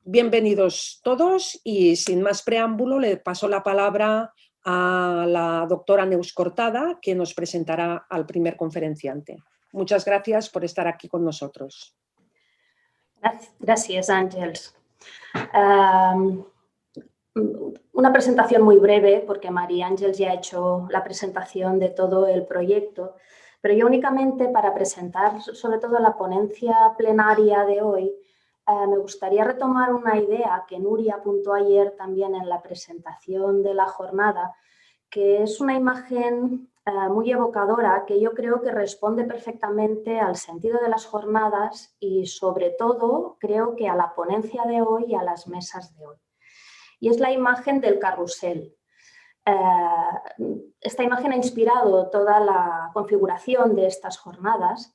Bienvenidos todos y sin más preámbulo le paso la palabra a la doctora Neus Cortada, que nos presentará al primer conferenciante. Muchas gracias por estar aquí con nosotros. Gracias, Ángeles. Una presentación muy breve, porque María Ángeles ya ha hecho la presentación de todo el proyecto, pero yo únicamente para presentar sobre todo la ponencia plenaria de hoy, me gustaría retomar una idea que Nuria apuntó ayer también en la presentación de la jornada, que es una imagen muy evocadora que yo creo que responde perfectamente al sentido de las jornadas y sobre todo creo que a la ponencia de hoy y a las mesas de hoy. Y es la imagen del carrusel. Esta imagen ha inspirado toda la configuración de estas jornadas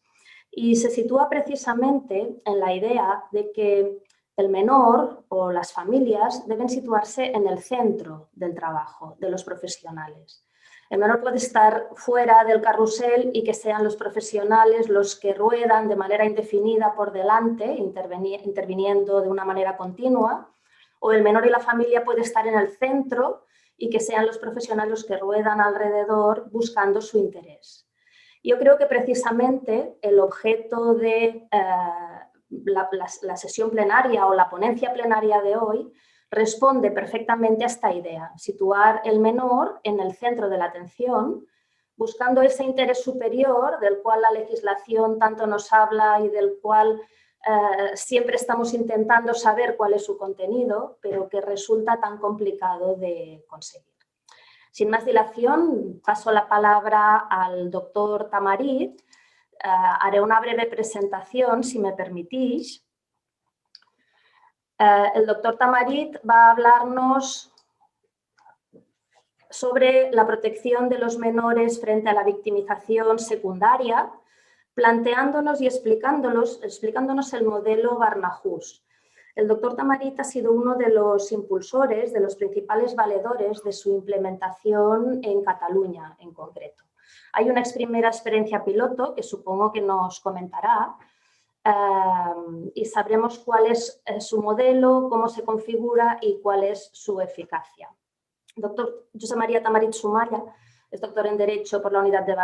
y se sitúa precisamente en la idea de que el menor o las familias deben situarse en el centro del trabajo de los profesionales. El menor puede estar fuera del carrusel y que sean los profesionales los que ruedan de manera indefinida por delante, interviniendo de una manera continua, o el menor y la familia puede estar en el centro y que sean los profesionales los que ruedan alrededor buscando su interés. Yo creo que precisamente el objeto de la sesión plenaria o la ponencia plenaria de hoy responde perfectamente a esta idea, situar el menor en el centro de la atención, buscando ese interés superior del cual la legislación tanto nos habla y del cual siempre estamos intentando saber cuál es su contenido, pero que resulta tan complicado de conseguir. Sin más dilación, paso la palabra al doctor Tamarit. Haré una breve presentación, si me permitís. El doctor Tamarit va a hablarnos sobre la protección de los menores frente a la victimización secundaria, planteándonos y explicándonos el modelo Barnahus. El doctor Tamarit ha sido uno de los impulsores, de los principales valedores de su implementación en Cataluña en concreto. Hay una primera experiencia piloto que supongo que nos comentará y sabremos cuál es su modelo, cómo se configura y cuál es su eficacia. El doctor Josep Maria Tamarit Sumalla es doctor en Derecho por la Universidad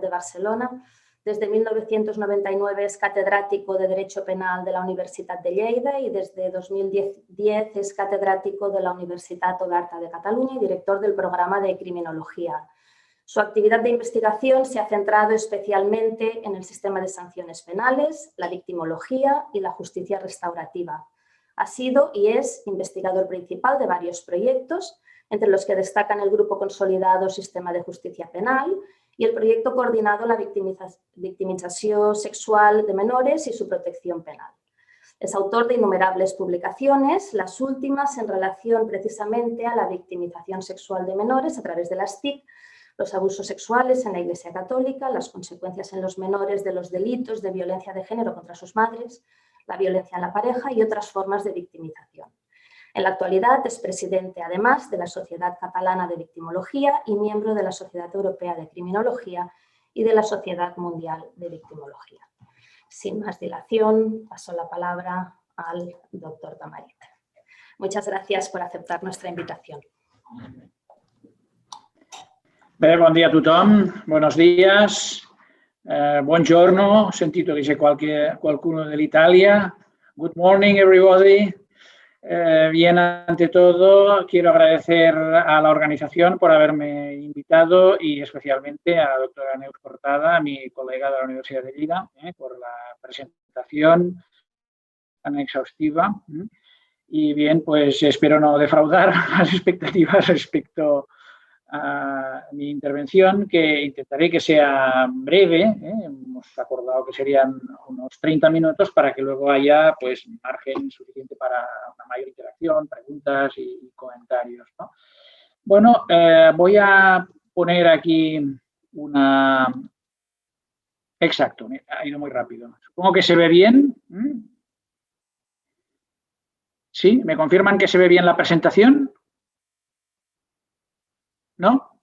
de Barcelona. Desde 1999 es catedrático de Derecho Penal de la Universitat de Lleida y desde 2010 es catedrático de la Universitat Oberta de Cataluña y director del programa de Criminología. Su actividad de investigación se ha centrado especialmente en el sistema de sanciones penales, la victimología y la justicia restaurativa. Ha sido y es investigador principal de varios proyectos, entre los que destacan el Grupo Consolidado Sistema de Justicia Penal y el proyecto coordinado La victimización sexual de menores y su protección penal. Es autor de innumerables publicaciones, las últimas en relación precisamente a la victimización sexual de menores a través de las TIC, los abusos sexuales en la Iglesia Católica, las consecuencias en los menores de los delitos de violencia de género contra sus madres, la violencia en la pareja y otras formas de victimización. En la actualidad es presidente, además, de la Sociedad Catalana de Victimología y miembro de la Sociedad Europea de Criminología y de la Sociedad Mundial de Victimología. Sin más dilación, paso la palabra al doctor Tamarit. Muchas gracias por aceptar nuestra invitación. Bon dia a tothom, buenos días, buongiorno, sentito che c'è qualcuno dell'Italia. Good morning, everybody. Bien, ante todo, quiero agradecer a la organización por haberme invitado y especialmente a la doctora Neus Cortada, mi colega de la Universidad de Lleida, por la presentación tan exhaustiva. Y bien, pues espero no defraudar las expectativas respecto a mi intervención, que intentaré que sea breve. Hemos acordado que serían unos 30 minutos para que luego haya pues, margen suficiente para una mayor interacción, preguntas y comentarios, ¿no? Bueno, voy a poner aquí una... Exacto, ha ido muy rápido. Supongo que se ve bien. ¿Sí? ¿Me confirman que se ve bien la presentación? ¿No?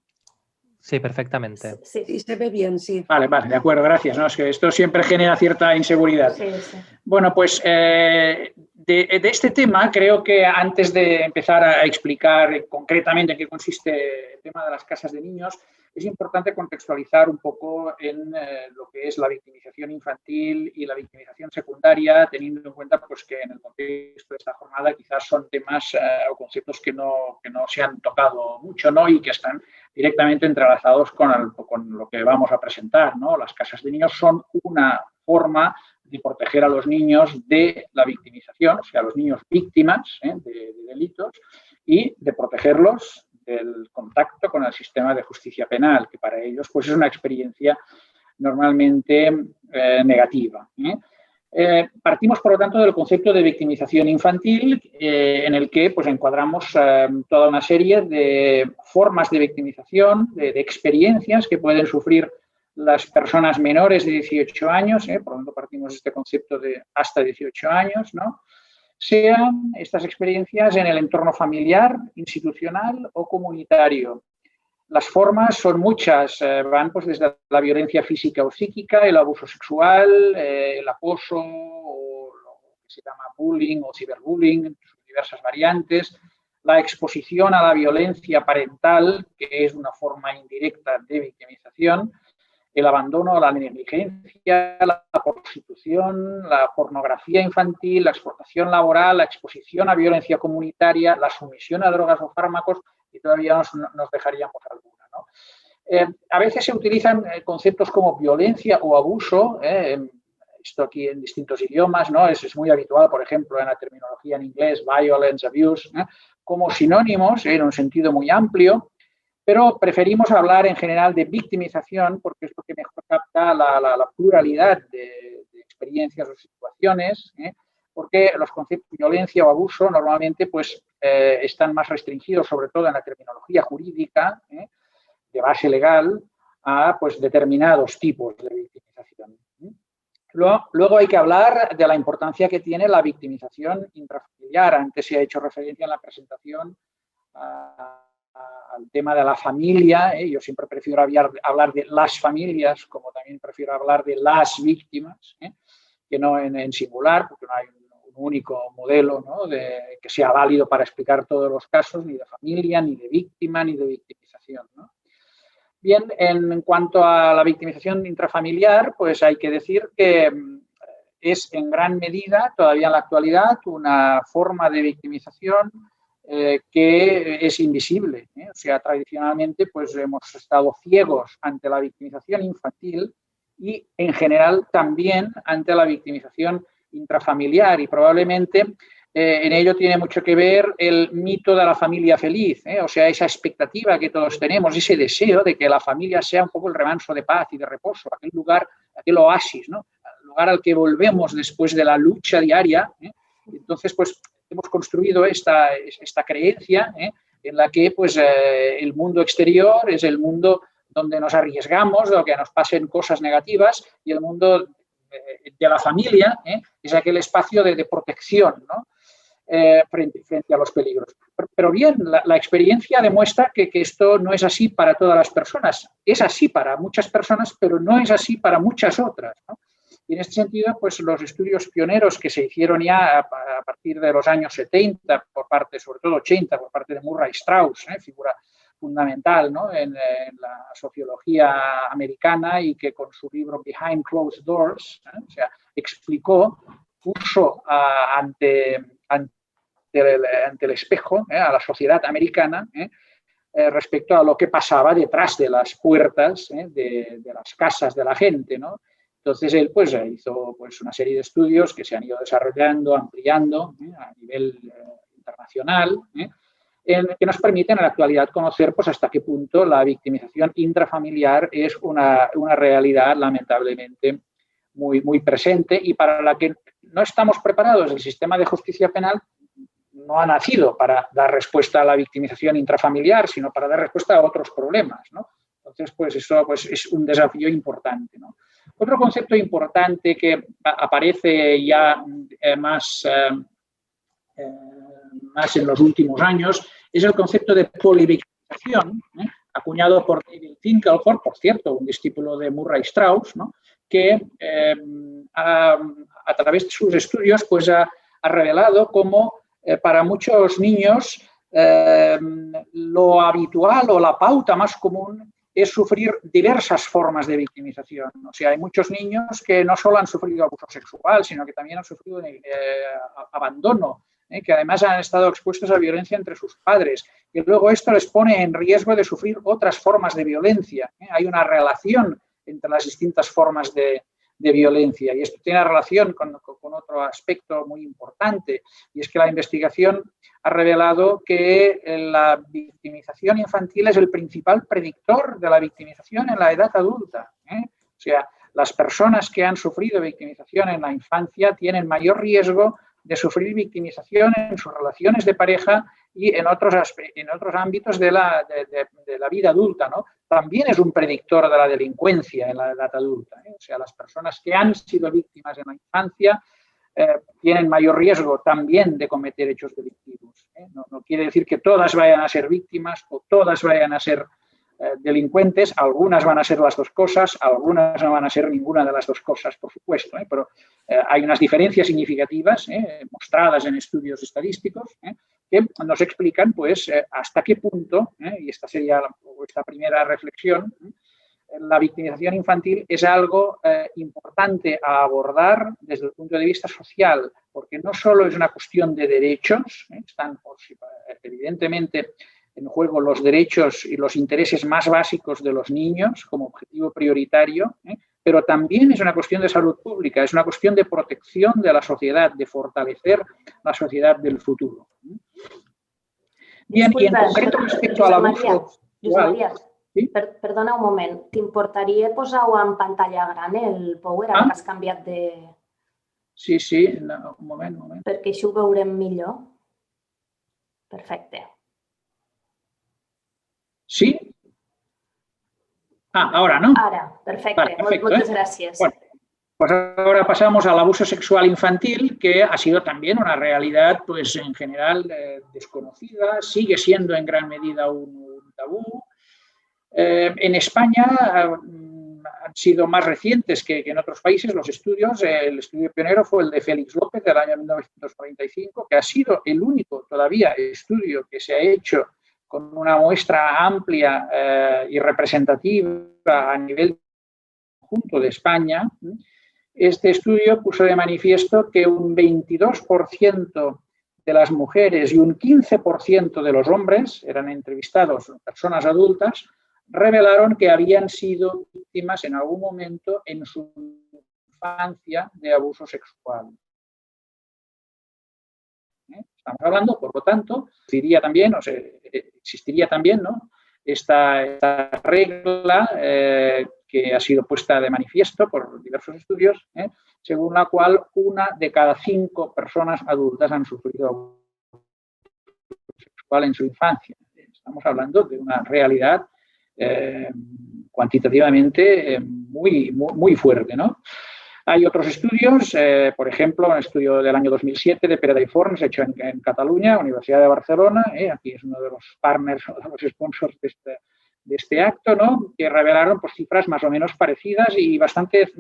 Sí, perfectamente. Sí, Sí, se ve bien, sí. Vale, de acuerdo, gracias. No, es que esto siempre genera cierta inseguridad. sí, sí. Bueno, pues de este tema creo que antes de empezar a explicar concretamente en qué consiste el tema de las casas de niños, es importante contextualizar un poco en lo que es la victimización infantil y la victimización secundaria, teniendo en cuenta pues, que en el contexto de esta jornada quizás son temas o conceptos que no se han tocado mucho, ¿no? Y que están directamente entrelazados con lo que vamos a presentar, ¿no? Las casas de niños son una forma de proteger a los niños de la victimización, o sea, a los niños víctimas de delitos, y de protegerlos del contacto con el sistema de justicia penal, que para ellos pues, es una experiencia normalmente negativa. Partimos, por lo tanto, del concepto de victimización infantil, en el que pues, encuadramos toda una serie de formas de victimización, de experiencias que pueden sufrir las personas menores de 18 años, por lo tanto partimos de este concepto de hasta 18 años, ¿no? Sean estas experiencias en el entorno familiar, institucional o comunitario. Las formas son muchas, van pues, desde la violencia física o psíquica, el abuso sexual, el acoso, o lo que se llama bullying o ciberbullying, sus diversas variantes, la exposición a la violencia parental, que es una forma indirecta de victimización, el abandono, la negligencia, la prostitución, la pornografía infantil, la explotación laboral, la exposición a violencia comunitaria, la sumisión a drogas o fármacos, y todavía nos dejaríamos alguna, ¿no? A veces se utilizan conceptos como violencia o abuso, esto aquí en distintos idiomas, ¿no? Es muy habitual, por ejemplo, en la terminología en inglés, violence, abuse, como sinónimos en un sentido muy amplio, pero preferimos hablar en general de victimización porque es lo que mejor capta la pluralidad de experiencias o situaciones, porque los conceptos de violencia o abuso normalmente pues, están más restringidos, sobre todo en la terminología jurídica, de base legal, a pues, determinados tipos de victimización. Luego hay que hablar de la importancia que tiene la victimización intrafamiliar. Antes se ha hecho referencia en la presentación al tema de la familia. Yo siempre prefiero hablar de las familias, como también prefiero hablar de las víctimas, que no en singular, porque no hay un único modelo, ¿no? Que sea válido para explicar todos los casos, ni de familia, ni de víctima, ni de victimización, ¿no? Bien, en cuanto a la victimización intrafamiliar, pues hay que decir que es en gran medida, todavía en la actualidad, una forma de victimización que es invisible. O sea, tradicionalmente pues hemos estado ciegos ante la victimización infantil y en general también ante la victimización intrafamiliar, y probablemente en ello tiene mucho que ver el mito de la familia feliz, o sea, esa expectativa que todos tenemos, ese deseo de que la familia sea un poco el remanso de paz y de reposo, aquel lugar, aquel oasis, ¿no? El lugar al que volvemos después de la lucha diaria. Entonces, pues hemos construido esta creencia en la que pues, el mundo exterior es el mundo donde nos arriesgamos, de que nos pasen cosas negativas, y el mundo de la familia es aquel espacio de protección, ¿no? Frente a los peligros. Pero bien, la experiencia demuestra que esto no es así para todas las personas. Es así para muchas personas, pero no es así para muchas otras, ¿no? Y en este sentido, pues los estudios pioneros que se hicieron ya a partir de los años 70, sobre todo 80, por parte de Murray Strauss, figura fundamental, ¿no? en la sociología americana, y que con su libro Behind Closed Doors, o sea, explicó, puso ante el espejo a la sociedad americana respecto a lo que pasaba detrás de las puertas de las casas de la gente, ¿no? Entonces él pues, hizo pues, una serie de estudios que se han ido desarrollando, ampliando a nivel internacional, que nos permiten en la actualidad conocer pues, hasta qué punto la victimización intrafamiliar es una realidad lamentablemente muy, muy presente, y para la que no estamos preparados. El sistema de justicia penal no ha nacido para dar respuesta a la victimización intrafamiliar, sino para dar respuesta a otros problemas, ¿no? Entonces, pues eso pues, es un desafío importante, ¿no? Otro concepto importante que aparece ya más en los últimos años es el concepto de polivictimización, acuñado por David Finkelford, por cierto, un discípulo de Murray Strauss, ¿no? Que a través de sus estudios pues, ha revelado cómo para muchos niños lo habitual o la pauta más común es sufrir diversas formas de victimización. O sea, hay muchos niños que no solo han sufrido abuso sexual, sino que también han sufrido abandono, que además han estado expuestos a violencia entre sus padres. Y luego esto les pone en riesgo de sufrir otras formas de violencia. Hay una relación entre las distintas formas de violencia. Y esto tiene relación con otro aspecto muy importante, y es que la investigación ha revelado que la victimización infantil es el principal predictor de la victimización en la edad adulta. O sea, las personas que han sufrido victimización en la infancia tienen mayor riesgo de sufrir victimización en sus relaciones de pareja y en otros ámbitos de la vida adulta, ¿no? También es un predictor de la delincuencia en la edad adulta. O sea, las personas que han sido víctimas en la infancia tienen mayor riesgo también de cometer hechos delictivos. No quiere decir que todas vayan a ser víctimas o todas vayan a ser delincuentes, algunas van a ser las dos cosas, algunas no van a ser ninguna de las dos cosas, por supuesto, pero hay unas diferencias significativas mostradas en estudios estadísticos que nos explican pues, hasta qué punto, y esta sería esta primera reflexión, la victimización infantil es algo importante a abordar desde el punto de vista social, porque no solo es una cuestión de derechos, están evidentemente en juego los derechos y los intereses más básicos de los niños como objetivo prioritario, pero también es una cuestión de salud pública, es una cuestión de protección de la sociedad, de fortalecer la sociedad del futuro. Bien, y en concreto respecto al abuso sexual... Sí? Perdona un moment, t'importaria posar-ho en pantalla gran, el Power, ara que has canviat de... Sí, sí, no, un moment. Perquè així ho veurem millor. Perfecte. ¿Sí? Ahora, ¿no? Ahora, perfecte. Vale, perfecto, muchas gracias. Bueno, pues ahora pasamos al abuso sexual infantil, que ha sido también una realidad, pues en general desconocida, sigue siendo en gran medida un tabú. En España han sido más recientes que en otros países los estudios. El estudio pionero fue el de Félix López del año 1945, que ha sido el único todavía estudio que se ha hecho con una muestra amplia y representativa a nivel conjunto de España. Este estudio puso de manifiesto que un 22% de las mujeres y un 15% de los hombres, eran entrevistados personas adultas, revelaron que habían sido víctimas en algún momento en su infancia de abuso sexual. Estamos hablando, por lo tanto, existiría también, ¿no?, esta regla que ha sido puesta de manifiesto por diversos estudios, según la cual 1 de cada 5 personas adultas han sufrido abuso sexual en su infancia. Estamos hablando de una realidad cuantitativamente muy fuerte, ¿no? Hay otros estudios, por ejemplo, un estudio del año 2007 de Pereda y Forns, hecho en Cataluña, Universidad de Barcelona, aquí es uno de los partners o de los sponsors de este acto, ¿no?, que revelaron pues, cifras más o menos parecidas y bastante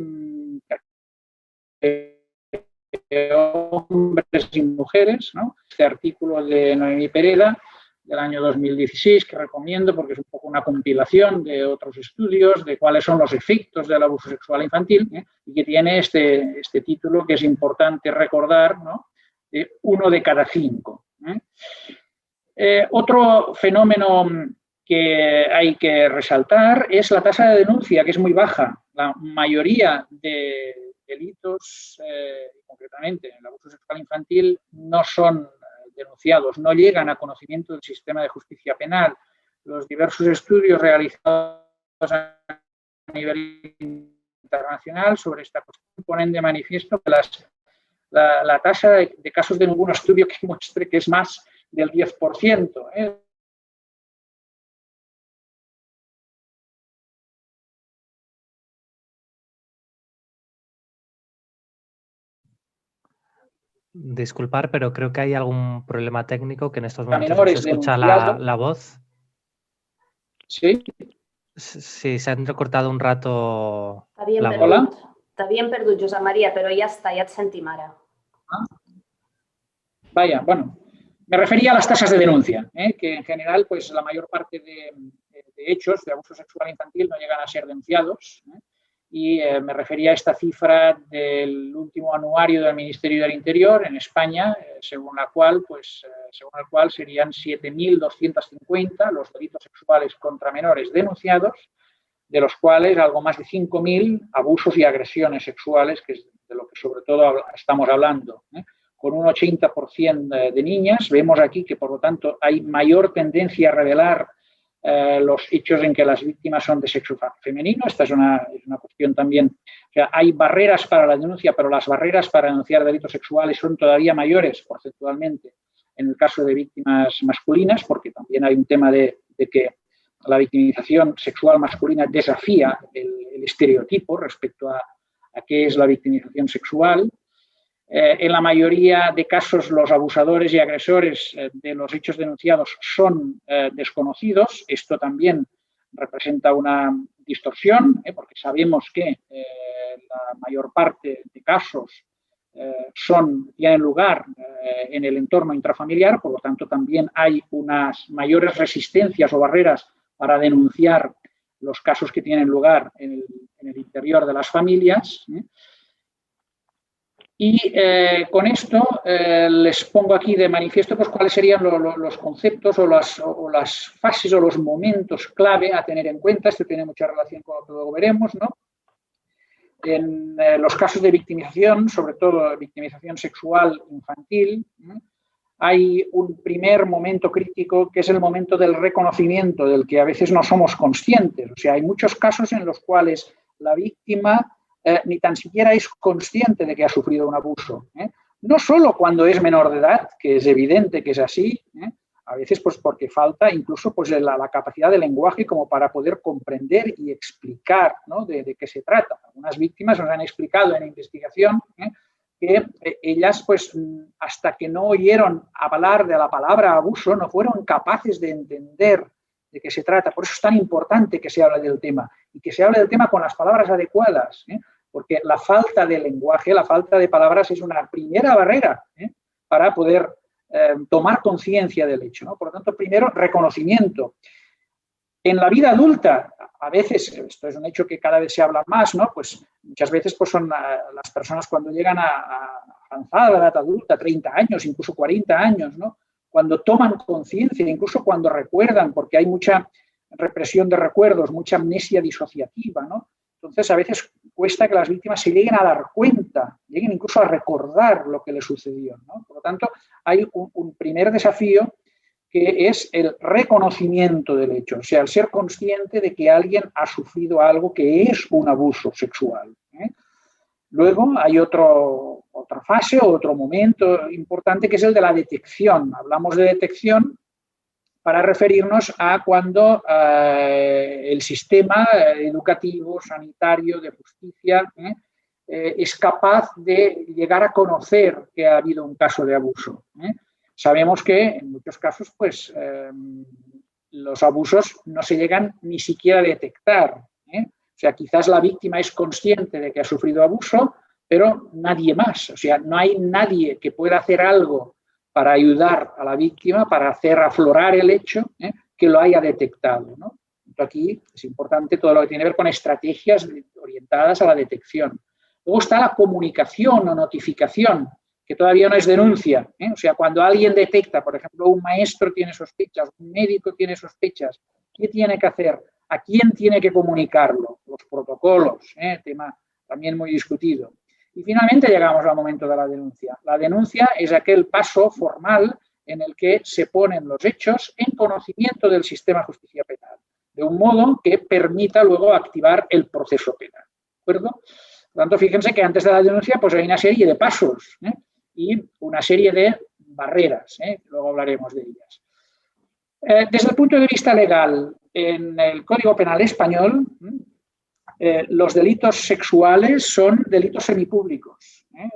hombres y mujeres, ¿no? Este artículo de Noemí Pereda del año 2016, que recomiendo porque es un poco una compilación de otros estudios de cuáles son los efectos del abuso sexual infantil, y que tiene este título que es importante recordar, ¿no?, de 1 de cada 5. Otro fenómeno que hay que resaltar es la tasa de denuncia, que es muy baja. La mayoría de delitos, concretamente el abuso sexual infantil, no son denunciados, no llegan a conocimiento del sistema de justicia penal. Los diversos estudios realizados a nivel internacional sobre esta cuestión ponen de manifiesto que la tasa de casos de ningún estudio que muestre que es más del 10%. Disculpar, pero creo que hay algún problema técnico que en estos momentos no se escucha la voz. Sí. Sí, se ha entrecortado un rato. Hola. T'havíem perdut, Josep Maria, però ja està, ja et sentim ara. Vaya, bueno, me refería a las tasas de denuncia, que en general, pues la mayor parte de hechos de abuso sexual infantil no llegan a ser denunciados. Y me refería a esta cifra del último anuario del Ministerio del Interior en España, según el cual serían 7.250 los delitos sexuales contra menores denunciados, de los cuales algo más de 5.000 abusos y agresiones sexuales, que es de lo que sobre todo estamos hablando, con un 80% de niñas. Vemos aquí que, por lo tanto, hay mayor tendencia a revelar los hechos en que las víctimas son de sexo femenino. Esta es una cuestión también. O sea, hay barreras para la denuncia, pero las barreras para denunciar delitos sexuales son todavía mayores porcentualmente en el caso de víctimas masculinas, porque también hay un tema de que la victimización sexual masculina desafía el estereotipo respecto a qué es la victimización sexual. En la mayoría de casos, los abusadores y agresores de los hechos denunciados son desconocidos. Esto también representa una distorsión, porque sabemos que la mayor parte de casos tienen lugar en el entorno intrafamiliar, por lo tanto también hay unas mayores resistencias o barreras para denunciar los casos que tienen lugar en el interior de las familias. Y con esto les pongo aquí de manifiesto pues, cuáles serían los conceptos o las fases o los momentos clave a tener en cuenta. Esto tiene mucha relación con lo que luego veremos, ¿no? En los casos de victimización, sobre todo victimización sexual infantil, hay un primer momento crítico que es el momento del reconocimiento, del que a veces no somos conscientes. O sea, hay muchos casos en los cuales la víctima ni tan siquiera es consciente de que ha sufrido un abuso. No solo cuando es menor de edad, que es evidente que es así, a veces pues porque falta incluso pues, la capacidad de lenguaje como para poder comprender y explicar, ¿no? de qué se trata. Algunas víctimas nos han explicado en la investigación que ellas, pues, hasta que no oyeron hablar de la palabra abuso, no fueron capaces de entender de qué se trata. Por eso es tan importante que se hable del tema y que se hable del tema con las palabras adecuadas, porque la falta de lenguaje, la falta de palabras es una primera barrera para poder tomar conciencia del hecho, ¿no? Por lo tanto, primero, reconocimiento. En la vida adulta, a veces, esto es un hecho que cada vez se habla más, ¿no? Pues muchas veces pues son las personas cuando llegan a avanzada la edad adulta, 30 años, incluso 40 años, ¿no? Cuando toman conciencia, incluso cuando recuerdan, porque hay mucha represión de recuerdos, mucha amnesia disociativa, ¿no? Entonces, a veces cuesta que las víctimas se lleguen a dar cuenta, lleguen incluso a recordar lo que les sucedió, ¿no? Por lo tanto, hay un primer desafío que es el reconocimiento del hecho, o sea, el ser consciente de que alguien ha sufrido algo que es un abuso sexual. Luego hay otra fase, otro momento importante que es el de la detección. Hablamos de detección para referirnos a cuando el sistema educativo, sanitario, de justicia, es capaz de llegar a conocer que ha habido un caso de abuso. Sabemos que en muchos casos pues, los abusos no se llegan ni siquiera a detectar. O sea, quizás la víctima es consciente de que ha sufrido abuso, pero nadie más. O sea, no hay nadie que pueda hacer algo para ayudar a la víctima, para hacer aflorar el hecho, que lo haya detectado, ¿no? Aquí es importante todo lo que tiene que ver con estrategias orientadas a la detección. Luego está la comunicación o notificación, que todavía no es denuncia. O sea, cuando alguien detecta, por ejemplo, un maestro tiene sospechas, un médico tiene sospechas, ¿qué tiene que hacer? ¿A quién tiene que comunicarlo? Los protocolos, tema también muy discutido. Y finalmente llegamos al momento de la denuncia. La denuncia es aquel paso formal en el que se ponen los hechos en conocimiento del sistema de justicia penal, de un modo que permita luego activar el proceso penal. ¿De acuerdo? Por lo tanto, fíjense que antes de la denuncia pues hay una serie de pasos y una serie de barreras. Luego hablaremos de ellas. Desde el punto de vista legal, en el Código Penal español, los delitos sexuales son delitos semipúblicos. Me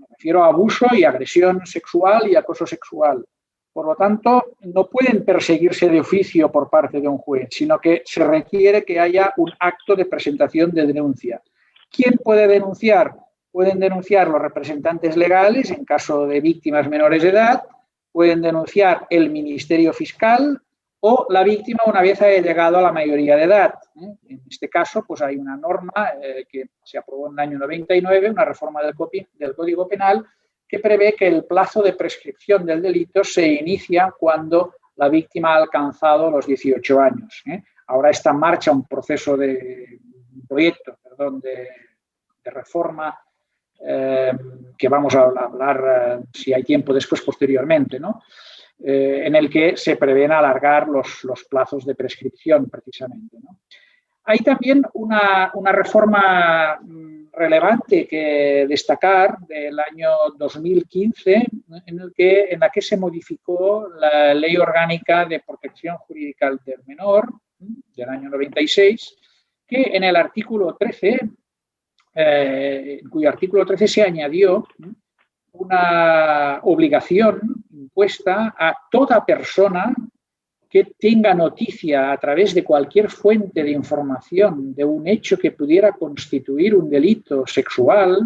refiero a abuso y agresión sexual y acoso sexual. Por lo tanto, no pueden perseguirse de oficio por parte de un juez, sino que se requiere que haya un acto de presentación de denuncia. ¿Quién puede denunciar? Pueden denunciar los representantes legales en caso de víctimas menores de edad, pueden denunciar el Ministerio Fiscal o la víctima una vez haya llegado a la mayoría de edad. En este caso, pues hay una norma que se aprobó en el año 99, una reforma del Código Penal, que prevé que el plazo de prescripción del delito se inicia cuando la víctima ha alcanzado los 18 años. Ahora está en marcha un proceso de reforma que vamos a hablar si hay tiempo después posteriormente, ¿no? En el que se prevén alargar los plazos de prescripción precisamente, ¿no? Hay también una reforma relevante que destacar del año 2015 en la que se modificó la Ley Orgánica de Protección Jurídica del Menor del año 96, que en el artículo 13, en cuyo artículo 13 se añadió una obligación impuesta a toda persona que tenga noticia a través de cualquier fuente de información de un hecho que pudiera constituir un delito sexual,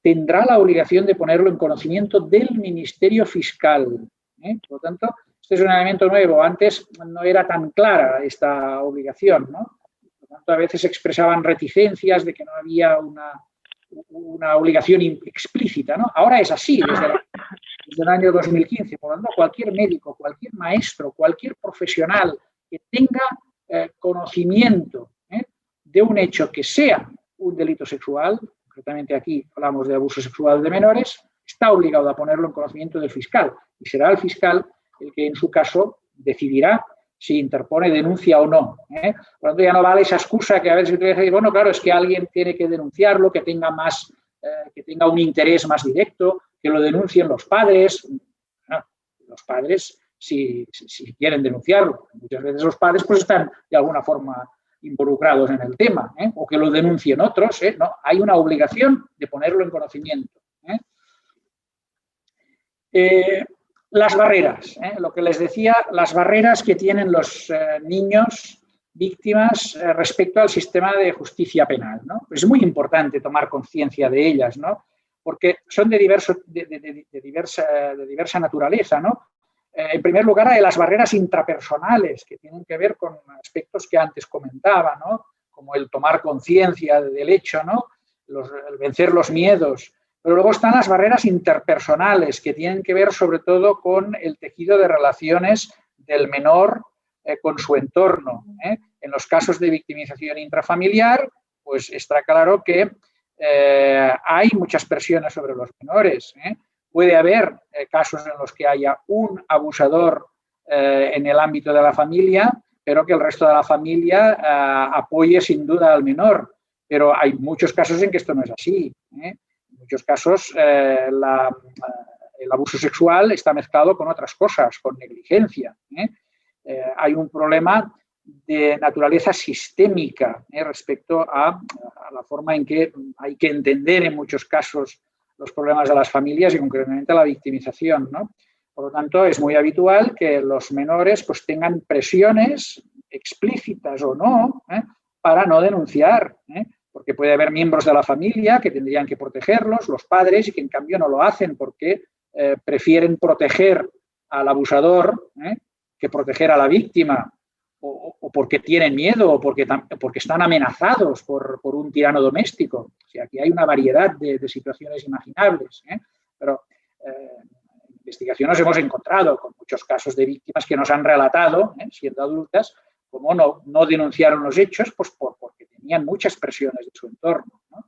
tendrá la obligación de ponerlo en conocimiento del Ministerio Fiscal. Por lo tanto, este es un elemento nuevo. Antes no era tan clara esta obligación, ¿no? Por lo tanto, a veces expresaban reticencias de que no había una obligación explícita, ¿no? Ahora es así, desde el año 2015. Por lo tanto, cualquier médico, cualquier maestro, cualquier profesional que tenga conocimiento de un hecho que sea un delito sexual, concretamente aquí hablamos de abuso sexual de menores, está obligado a ponerlo en conocimiento del fiscal y será el fiscal el que en su caso decidirá si interpone denuncia o no. Por lo tanto, ya no vale esa excusa que a veces se dice, bueno, claro, es que alguien tiene que denunciarlo, que tenga un interés más directo, que lo denuncien los padres. No, los padres, si quieren denunciarlo, muchas veces los padres pues están de alguna forma involucrados en el tema, o que lo denuncien otros. No, hay una obligación de ponerlo en conocimiento. Las barreras, lo que les decía, las barreras que tienen los niños víctimas respecto al sistema de justicia penal, ¿no? Es muy importante tomar conciencia de ellas, ¿no? Porque son de diversa naturaleza, ¿no? En primer lugar, hay las barreras intrapersonales que tienen que ver con aspectos que antes comentaba, ¿no? Como el tomar conciencia del hecho, ¿no? El vencer los miedos. Pero luego están las barreras interpersonales que tienen que ver sobre todo con el tejido de relaciones del menor con su entorno. En los casos de victimización intrafamiliar, pues está claro que hay muchas presiones sobre los menores. Puede haber casos en los que haya un abusador en el ámbito de la familia, pero que el resto de la familia apoye sin duda al menor. Pero hay muchos casos en que esto no es así. En muchos casos el abuso sexual está mezclado con otras cosas, con negligencia. Hay un problema de naturaleza sistémica respecto a la forma en que hay que entender en muchos casos los problemas de las familias y concretamente la victimización, ¿no? Por lo tanto, es muy habitual que los menores pues, tengan presiones explícitas o no para no denunciar, porque puede haber miembros de la familia que tendrían que protegerlos, los padres, y que en cambio no lo hacen porque prefieren proteger al abusador que proteger a la víctima, o porque tienen miedo, o porque están amenazados por un tirano doméstico. O sea, aquí hay una variedad de situaciones imaginables, pero en investigación nos hemos encontrado con muchos casos de víctimas que nos han relatado, siendo adultas, cómo no denunciaron los hechos pues porque tenían muchas presiones de su entorno, ¿no?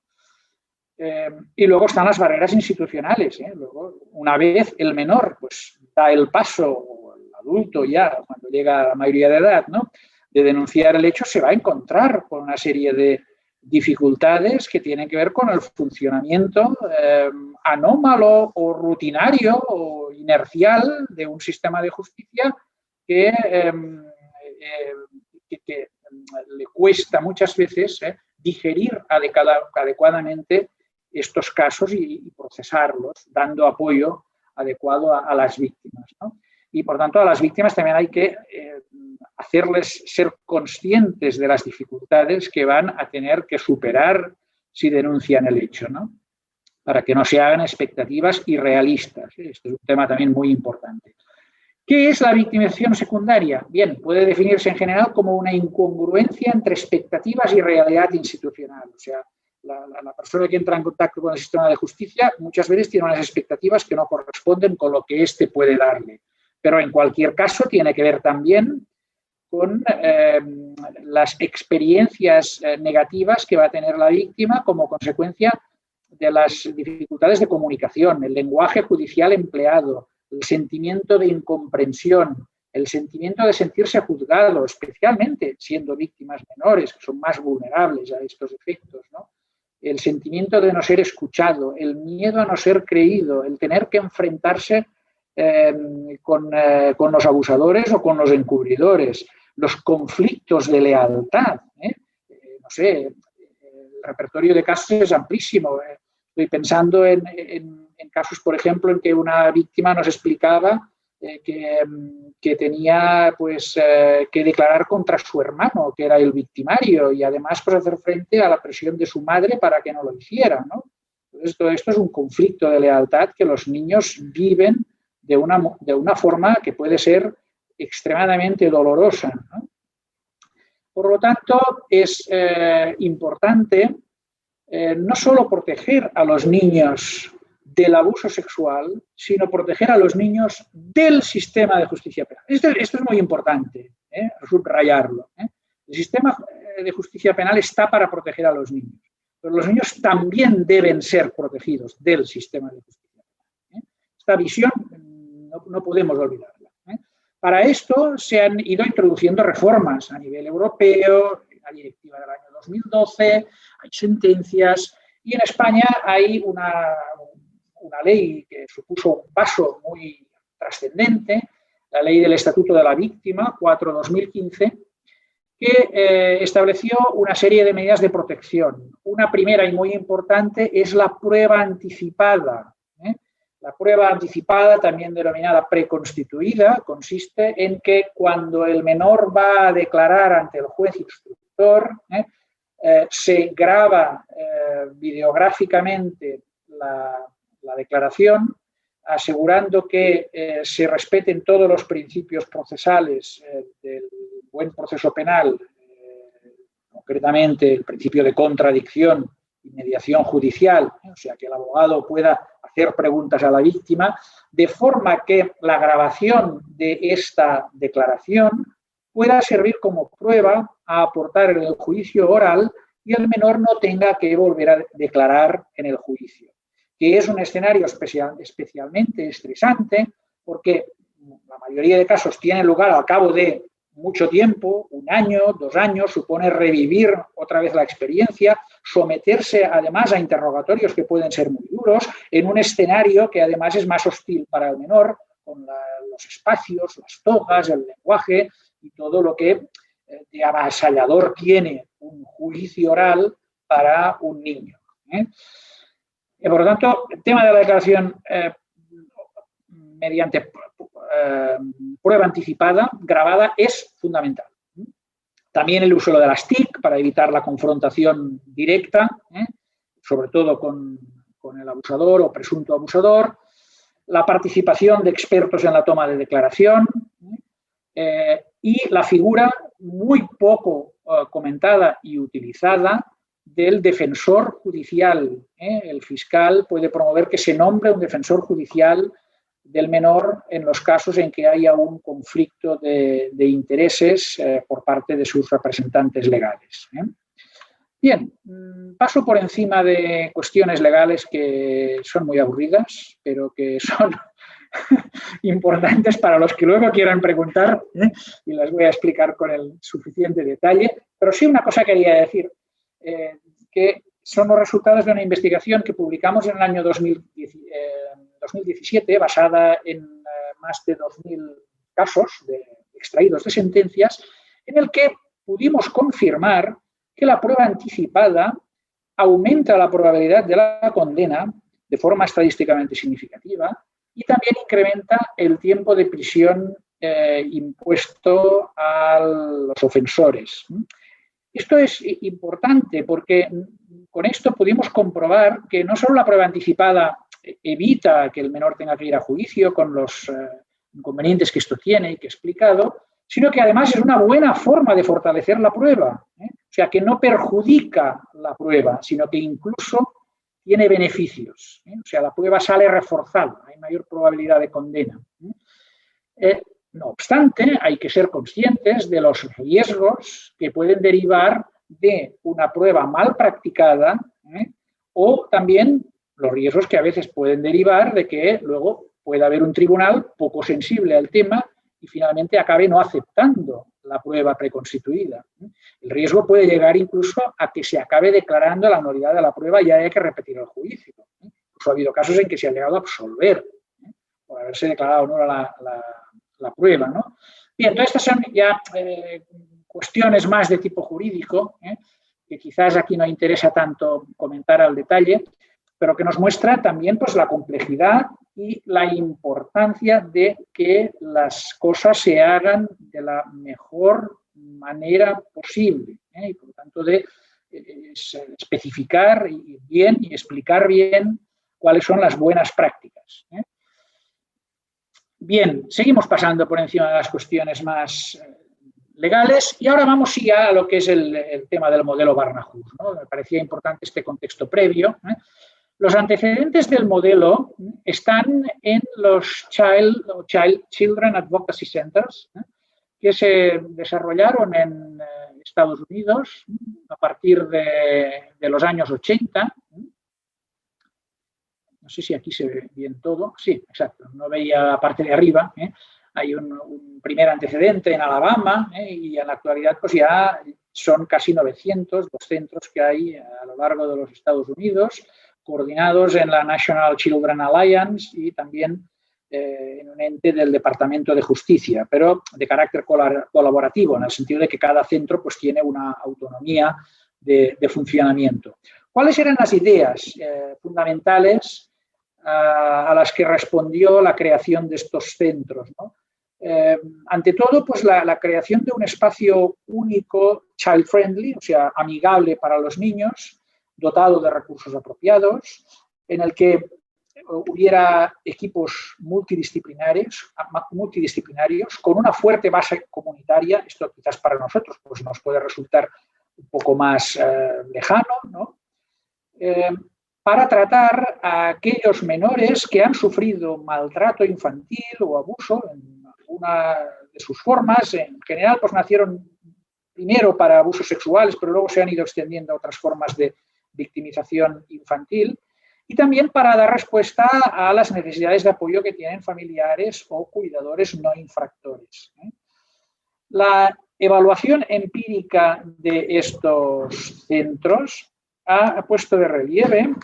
Y luego están las barreras institucionales. Luego, una vez el menor pues, da el paso, o el adulto ya, cuando llega a la mayoría de edad, ¿no?, de denunciar el hecho, se va a encontrar con una serie de dificultades que tienen que ver con el funcionamiento anómalo o rutinario o inercial de un sistema de justicia que le cuesta muchas veces digerir adecuadamente estos casos y procesarlos, dando apoyo adecuado a las víctimas, ¿no? Y, por tanto, a las víctimas también hay que hacerles ser conscientes de las dificultades que van a tener que superar si denuncian el hecho, ¿no? Para que no se hagan expectativas irrealistas. Este es un tema también muy importante. ¿Qué es la victimización secundaria? Bien, puede definirse en general como una incongruencia entre expectativas y realidad institucional. O sea, la persona que entra en contacto con el sistema de justicia muchas veces tiene unas expectativas que no corresponden con lo que éste puede darle. Pero en cualquier caso tiene que ver también con las experiencias negativas que va a tener la víctima como consecuencia de las dificultades de comunicación, el lenguaje judicial empleado, el sentimiento de incomprensión, el sentimiento de sentirse juzgado, especialmente siendo víctimas menores, que son más vulnerables a estos efectos, ¿no? El sentimiento de no ser escuchado, el miedo a no ser creído, el tener que enfrentarse con los abusadores o con los encubridores, los conflictos de lealtad. No sé, el repertorio de casos es amplísimo. Estoy pensando en casos, por ejemplo, en que una víctima nos explicaba que tenía pues, que declarar contra su hermano, que era el victimario, y además pues, hacer frente a la presión de su madre para que no lo hiciera, ¿no? Entonces, todo esto es un conflicto de lealtad que los niños viven de una forma que puede ser extremadamente dolorosa, ¿no? Por lo tanto, es importante no solo proteger a los niños del abuso sexual, sino proteger a los niños del sistema de justicia penal. Esto es muy importante, subrayarlo. El sistema de justicia penal está para proteger a los niños, pero los niños también deben ser protegidos del sistema de justicia penal. Esta visión no podemos olvidarla. Para esto se han ido introduciendo reformas a nivel europeo, la directiva del año 2012, hay sentencias, y en España hay una ley que supuso un paso muy trascendente, la Ley del Estatuto de la Víctima, 4/2015, que estableció una serie de medidas de protección. Una primera y muy importante es la prueba anticipada. La prueba anticipada, también denominada preconstituida, consiste en que cuando el menor va a declarar ante el juez instructor, se graba videográficamente la declaración, asegurando que se respeten todos los principios procesales del buen proceso penal, concretamente el principio de contradicción y mediación judicial, o sea, que el abogado pueda hacer preguntas a la víctima, de forma que la grabación de esta declaración pueda servir como prueba a aportar en el juicio oral y el menor no tenga que volver a declarar en el juicio, que es un escenario especialmente estresante porque la mayoría de casos tienen lugar al cabo de mucho tiempo, 1 año, 2 años, supone revivir otra vez la experiencia, someterse además a interrogatorios que pueden ser muy duros, en un escenario que además es más hostil para el menor, con los espacios, las togas, el lenguaje y todo lo que de avasallador tiene un juicio oral para un niño. Por lo tanto, el tema de la declaración mediante prueba anticipada, grabada, es fundamental. También el uso de las TIC para evitar la confrontación directa, sobre todo con el abusador o presunto abusador, la participación de expertos en la toma de declaración y la figura muy poco comentada y utilizada del defensor judicial. El fiscal puede promover que se nombre un defensor judicial del menor en los casos en que haya un conflicto de intereses por parte de sus representantes legales. Bien, paso por encima de cuestiones legales que son muy aburridas, pero que son importantes para los que luego quieran preguntar, y las voy a explicar con el suficiente detalle. Pero sí una cosa quería decir, que son los resultados de una investigación que publicamos en el año 2017, basada en más de 2.000 casos extraídos de sentencias, en el que pudimos confirmar que la prueba anticipada aumenta la probabilidad de la condena de forma estadísticamente significativa, y también incrementa el tiempo de prisión impuesto a los ofensores. Esto es importante porque con esto pudimos comprobar que no solo la prueba anticipada evita que el menor tenga que ir a juicio con los inconvenientes que esto tiene y que he explicado, sino que además es una buena forma de fortalecer la prueba. O sea, que no perjudica la prueba, sino que incluso tiene beneficios. O sea, la prueba sale reforzada, hay mayor probabilidad de condena. No obstante, hay que ser conscientes de los riesgos que pueden derivar de una prueba mal practicada, o también los riesgos que a veces pueden derivar de que luego pueda haber un tribunal poco sensible al tema y finalmente acabe no aceptando la prueba preconstituida. El riesgo puede llegar incluso a que se acabe declarando la nulidad de la prueba y haya que repetir el juicio. Incluso ha habido casos en que se ha llegado a absolver por haberse declarado nula la prueba, ¿no? Bien, entonces estas son ya cuestiones más de tipo jurídico, que quizás aquí no interesa tanto comentar al detalle, pero que nos muestra también pues, la complejidad y la importancia de que las cosas se hagan de la mejor manera posible, y por lo tanto de especificar bien y explicar bien cuáles son las buenas prácticas. Bien, seguimos pasando por encima de las cuestiones más legales y ahora vamos ya a lo que es el tema del modelo Barnahus, ¿no? Me parecía importante este contexto previo. Los antecedentes del modelo están en los Children Advocacy Centers, que se desarrollaron en Estados Unidos a partir de los años 80. No sé si aquí se ve bien todo. Sí, exacto. No veía la parte de arriba. Hay un primer antecedente en Alabama y en la actualidad pues ya son casi 900 los centros que hay a lo largo de los Estados Unidos, coordinados en la National Children Alliance y también en un ente del Departamento de Justicia, pero de carácter colaborativo, en el sentido de que cada centro pues, tiene una autonomía de funcionamiento. ¿Cuáles eran las ideas fundamentales a las que respondió la creación de estos centros, ¿no? Ante todo, pues la creación de un espacio único, child-friendly, o sea, amigable para los niños, dotado de recursos apropiados, en el que hubiera equipos multidisciplinarios, con una fuerte base comunitaria. Esto quizás para nosotros pues, nos puede resultar un poco más lejano, ¿no? Para tratar a aquellos menores que han sufrido maltrato infantil o abuso en alguna de sus formas. En general, pues nacieron primero para abusos sexuales, pero luego se han ido extendiendo a otras formas de victimización infantil, y también para dar respuesta a las necesidades de apoyo que tienen familiares o cuidadores no infractores. La evaluación empírica de estos centros ha puesto de relieve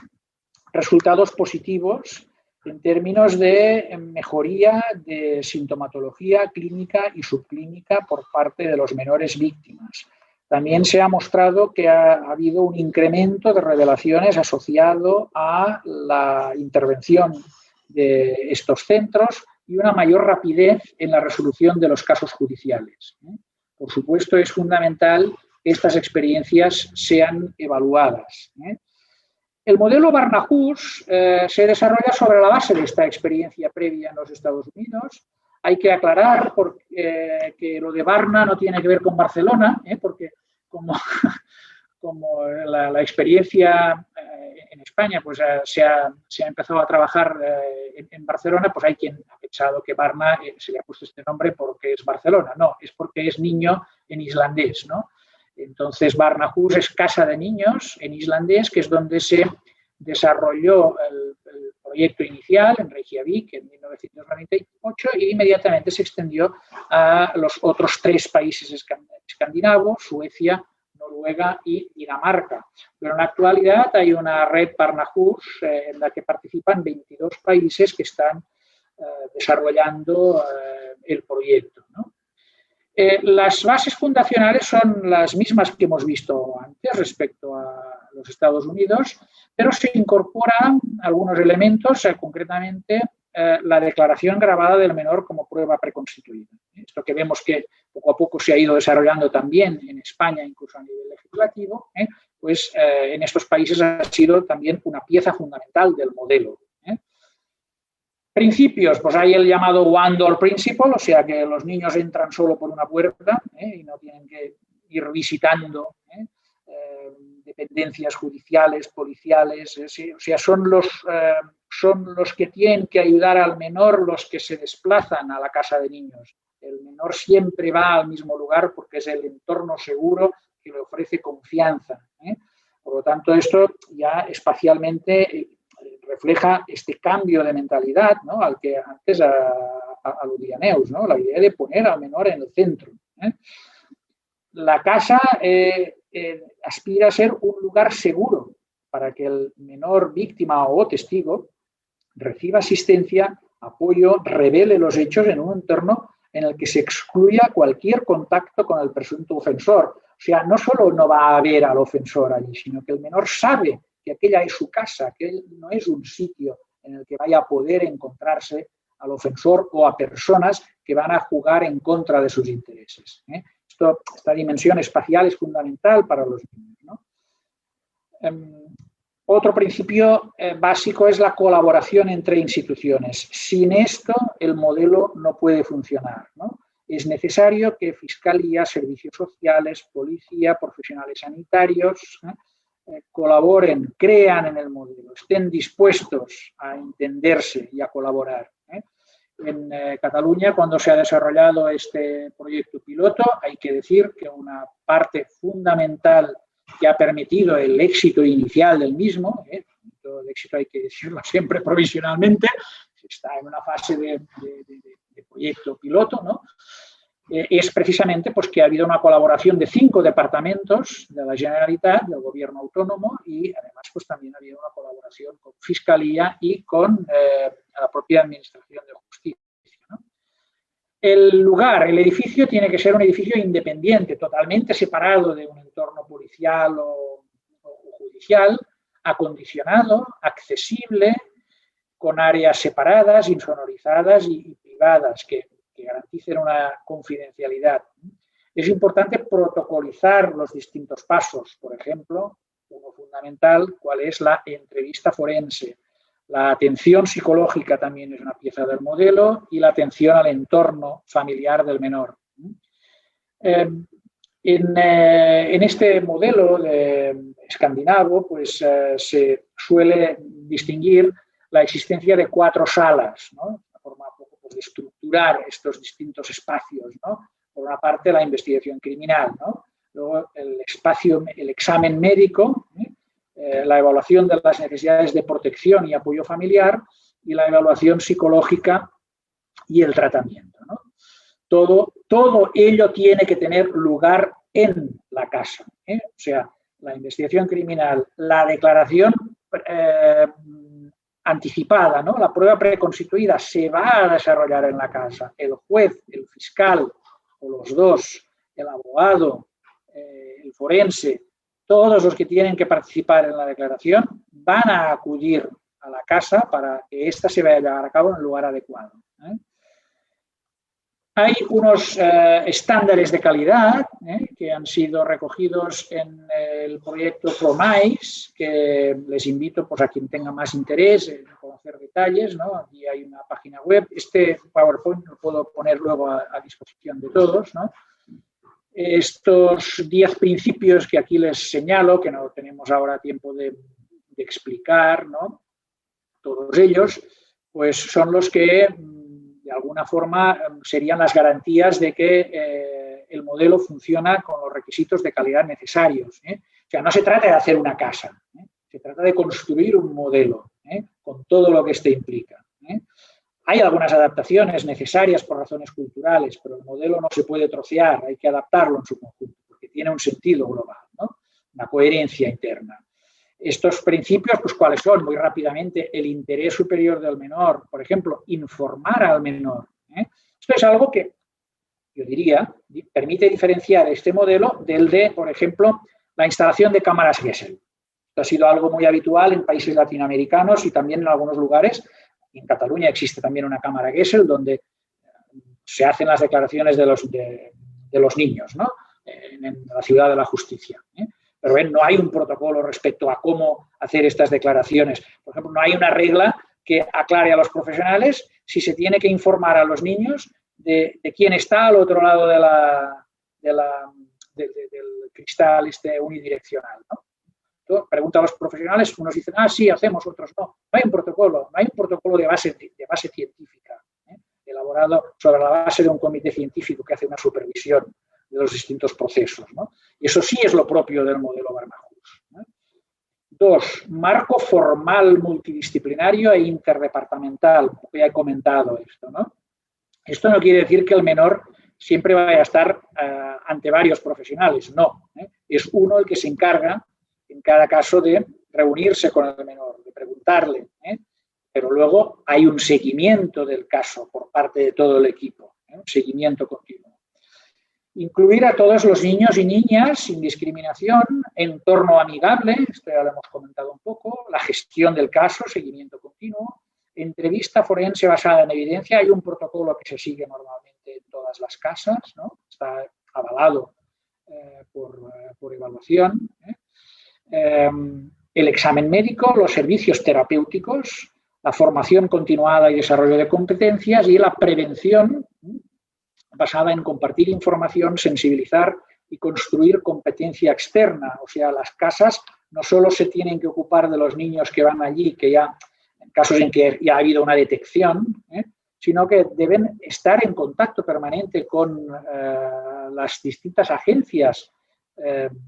resultados positivos en términos de mejoría de sintomatología clínica y subclínica por parte de los menores víctimas. También se ha mostrado que ha habido un incremento de revelaciones asociado a la intervención de estos centros y una mayor rapidez en la resolución de los casos judiciales. Por supuesto, es fundamental que estas experiencias sean evaluadas. El modelo Barnahus se desarrolla sobre la base de esta experiencia previa en los Estados Unidos. Hay que aclarar que lo de Barna no tiene que ver con Barcelona, porque como la experiencia en España pues, se ha empezado a trabajar en Barcelona, pues hay quien ha pensado que Barna se le ha puesto este nombre porque es Barcelona. No, es porque es niño en islandés, ¿no? Entonces, Barnahus es casa de niños en islandés, que es donde se desarrolló el proyecto inicial en Reykjavik en 1998 y inmediatamente se extendió a los otros 3 países escandinavos, Suecia, Noruega y Dinamarca. Pero en la actualidad hay una red Barnahus en la que participan 22 países que están desarrollando el proyecto, ¿no? Las bases fundacionales son las mismas que hemos visto antes respecto a los Estados Unidos, pero se incorporan algunos elementos, concretamente la declaración grabada del menor como prueba preconstituida. Esto que vemos que poco a poco se ha ido desarrollando también en España, incluso a nivel legislativo, pues en estos países ha sido también una pieza fundamental del modelo. Principios, pues hay el llamado One Door Principle, o sea que los niños entran solo por una puerta y no tienen que ir visitando dependencias judiciales, policiales, o sea, son los que tienen que ayudar al menor los que se desplazan a la casa de niños. El menor siempre va al mismo lugar porque es el entorno seguro que le ofrece confianza. Por lo tanto, esto ya espacialmente refleja este cambio de mentalidad, ¿no?, al que antes aludía Neus, ¿no?, la idea de poner al menor en el centro. La casa aspira a ser un lugar seguro para que el menor víctima o testigo reciba asistencia, apoyo, revele los hechos en un entorno en el que se excluya cualquier contacto con el presunto ofensor. O sea, no solo no va a ver al ofensor allí, sino que el menor sabe que aquella es su casa, que no es un sitio en el que vaya a poder encontrarse al ofensor o a personas que van a jugar en contra de sus intereses. Esta dimensión espacial es fundamental para los niños, ¿no? Otro principio básico es la colaboración entre instituciones. Sin esto, el modelo no puede funcionar, ¿no? Es necesario que Fiscalía, servicios sociales, policía, profesionales sanitarios colaboren, crean en el modelo, estén dispuestos a entenderse y a colaborar. En Cataluña, cuando se ha desarrollado este proyecto piloto, hay que decir que una parte fundamental que ha permitido el éxito inicial del mismo, todo el éxito hay que decirlo siempre provisionalmente, está en una fase de proyecto piloto, ¿no?, es precisamente pues, que ha habido una colaboración de 5 departamentos de la Generalitat, del Gobierno autónomo, y además pues, también ha habido una colaboración con Fiscalía y con la propia Administración de Justicia, ¿no? El lugar, el edificio, tiene que ser un edificio independiente, totalmente separado de un entorno policial o judicial, acondicionado, accesible, con áreas separadas, insonorizadas y privadas, que garanticen una confidencialidad. Es importante protocolizar los distintos pasos, por ejemplo, uno fundamental, cuál es la entrevista forense. La atención psicológica también es una pieza del modelo y la atención al entorno familiar del menor. En este modelo escandinavo pues, se suele distinguir la existencia de 4 salas, ¿no?, una forma de estructurar estos distintos espacios, ¿no? Por una parte, la investigación criminal, ¿no? Luego, el examen médico, la evaluación de las necesidades de protección y apoyo familiar y la evaluación psicológica y el tratamiento, ¿no? Todo ello tiene que tener lugar en la casa, O sea, la investigación criminal, la declaración anticipada, ¿no?, la prueba preconstituida se va a desarrollar en la casa. El juez, el fiscal o los dos, el abogado, el forense, todos los que tienen que participar en la declaración van a acudir a la casa para que ésta se vaya a llevar a cabo en el lugar adecuado. Hay unos estándares de calidad que han sido recogidos en el proyecto PROMISE, que les invito pues, a quien tenga más interés en conocer detalles, ¿no? Aquí hay una página web. Este PowerPoint lo puedo poner luego a disposición de todos, ¿no? Estos 10 principios que aquí les señalo, que no tenemos ahora tiempo de explicar, ¿no?, todos ellos, pues son los que de alguna forma serían las garantías de que el modelo funciona con los requisitos de calidad necesarios. O sea, no se trata de hacer una casa, se trata de construir un modelo con todo lo que este implica. Hay algunas adaptaciones necesarias por razones culturales, pero el modelo no se puede trocear, hay que adaptarlo en su conjunto, porque tiene un sentido global, ¿no?, una coherencia interna. Estos principios, pues, ¿cuáles son? Muy rápidamente, el interés superior del menor, por ejemplo, informar al menor. Esto es algo que, yo diría, permite diferenciar este modelo del de, por ejemplo, la instalación de cámaras Gesell. Esto ha sido algo muy habitual en países latinoamericanos y también en algunos lugares, En Cataluña existe también una cámara Gesell donde se hacen las declaraciones de los niños, ¿no? En la Ciudad de la Justicia. Pero ven, no hay un protocolo respecto a cómo hacer estas declaraciones. Por ejemplo, no hay una regla que aclare a los profesionales si se tiene que informar a los niños de quién está al otro lado del cristal unidireccional, ¿no? Entonces, pregunta a los profesionales, unos dicen, sí, hacemos, otros no. No hay un protocolo de base científica, elaborado sobre la base de un comité científico que hace una supervisión de los distintos procesos, ¿no? Y eso sí es lo propio del modelo Barnahus, ¿no? 2, marco formal multidisciplinario e interdepartamental, que ya he comentado esto, ¿no? Esto no quiere decir que el menor siempre vaya a estar ante varios profesionales, no. Es uno el que se encarga, en cada caso, de reunirse con el menor, de preguntarle, pero luego hay un seguimiento del caso por parte de todo el equipo, un seguimiento continuo. Incluir a todos los niños y niñas sin discriminación, entorno amigable, esto ya lo hemos comentado un poco, la gestión del caso, seguimiento continuo, entrevista forense basada en evidencia, hay un protocolo que se sigue normalmente en todas las casas, ¿no? Está avalado por evaluación. El examen médico, los servicios terapéuticos, la formación continuada y desarrollo de competencias y la prevención basada en compartir información, sensibilizar y construir competencia externa. O sea, las casas no solo se tienen que ocupar de los niños que van allí, que ya, en casos en que ya ha habido una detección, sino que deben estar en contacto permanente con las distintas agencias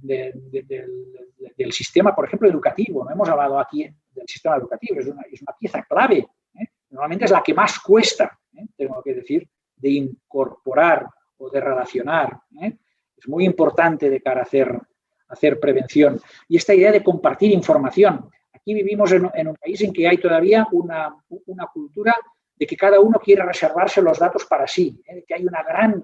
del sistema, por ejemplo, educativo. No hemos hablado aquí del sistema educativo, es una pieza clave. Normalmente es la que más cuesta, tengo que decir, de incorporar o de relacionar. Es muy importante de cara a hacer prevención. Y esta idea de compartir información. Aquí vivimos en un país en que hay todavía una cultura de que cada uno quiere reservarse los datos para sí, de que hay una gran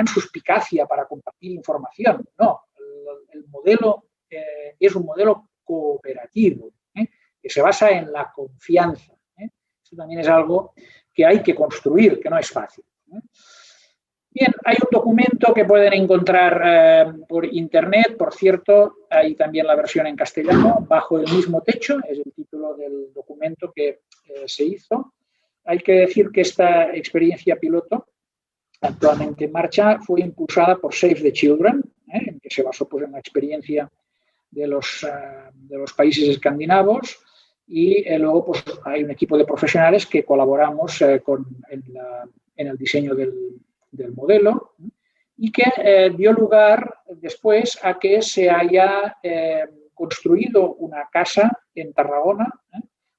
suspicacia para compartir información. No, el modelo es un modelo cooperativo, que se basa en la confianza. Esto también es algo que hay que construir, que no es fácil. Bien, hay un documento que pueden encontrar por internet, por cierto, hay también la versión en castellano, Bajo el mismo techo, es el título del documento que se hizo. Hay que decir que esta experiencia piloto actualmente en marcha fue impulsada por Save the Children, que se basó pues, en la experiencia de los países escandinavos. Y luego pues, hay un equipo de profesionales que colaboramos en el diseño del modelo y que dio lugar después a que se haya construido una casa en Tarragona,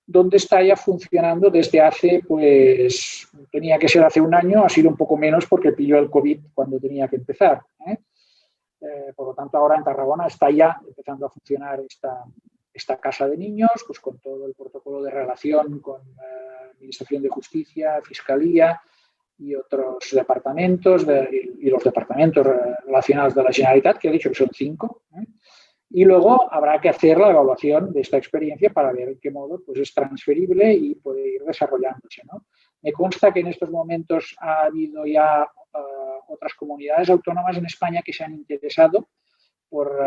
donde está ya funcionando desde hace, pues, tenía que ser hace un año, ha sido un poco menos porque pilló el COVID cuando tenía que empezar. Por lo tanto, ahora en Tarragona está ya empezando a funcionar esta casa de niños, pues con todo el protocolo de relación con Administración de Justicia, Fiscalía y otros departamentos, y los departamentos relacionados de la Generalitat, que he dicho que son 5. Y luego habrá que hacer la evaluación de esta experiencia para ver en qué modo pues, es transferible y puede ir desarrollándose, ¿no? Me consta que en estos momentos ha habido ya otras comunidades autónomas en España que se han interesado por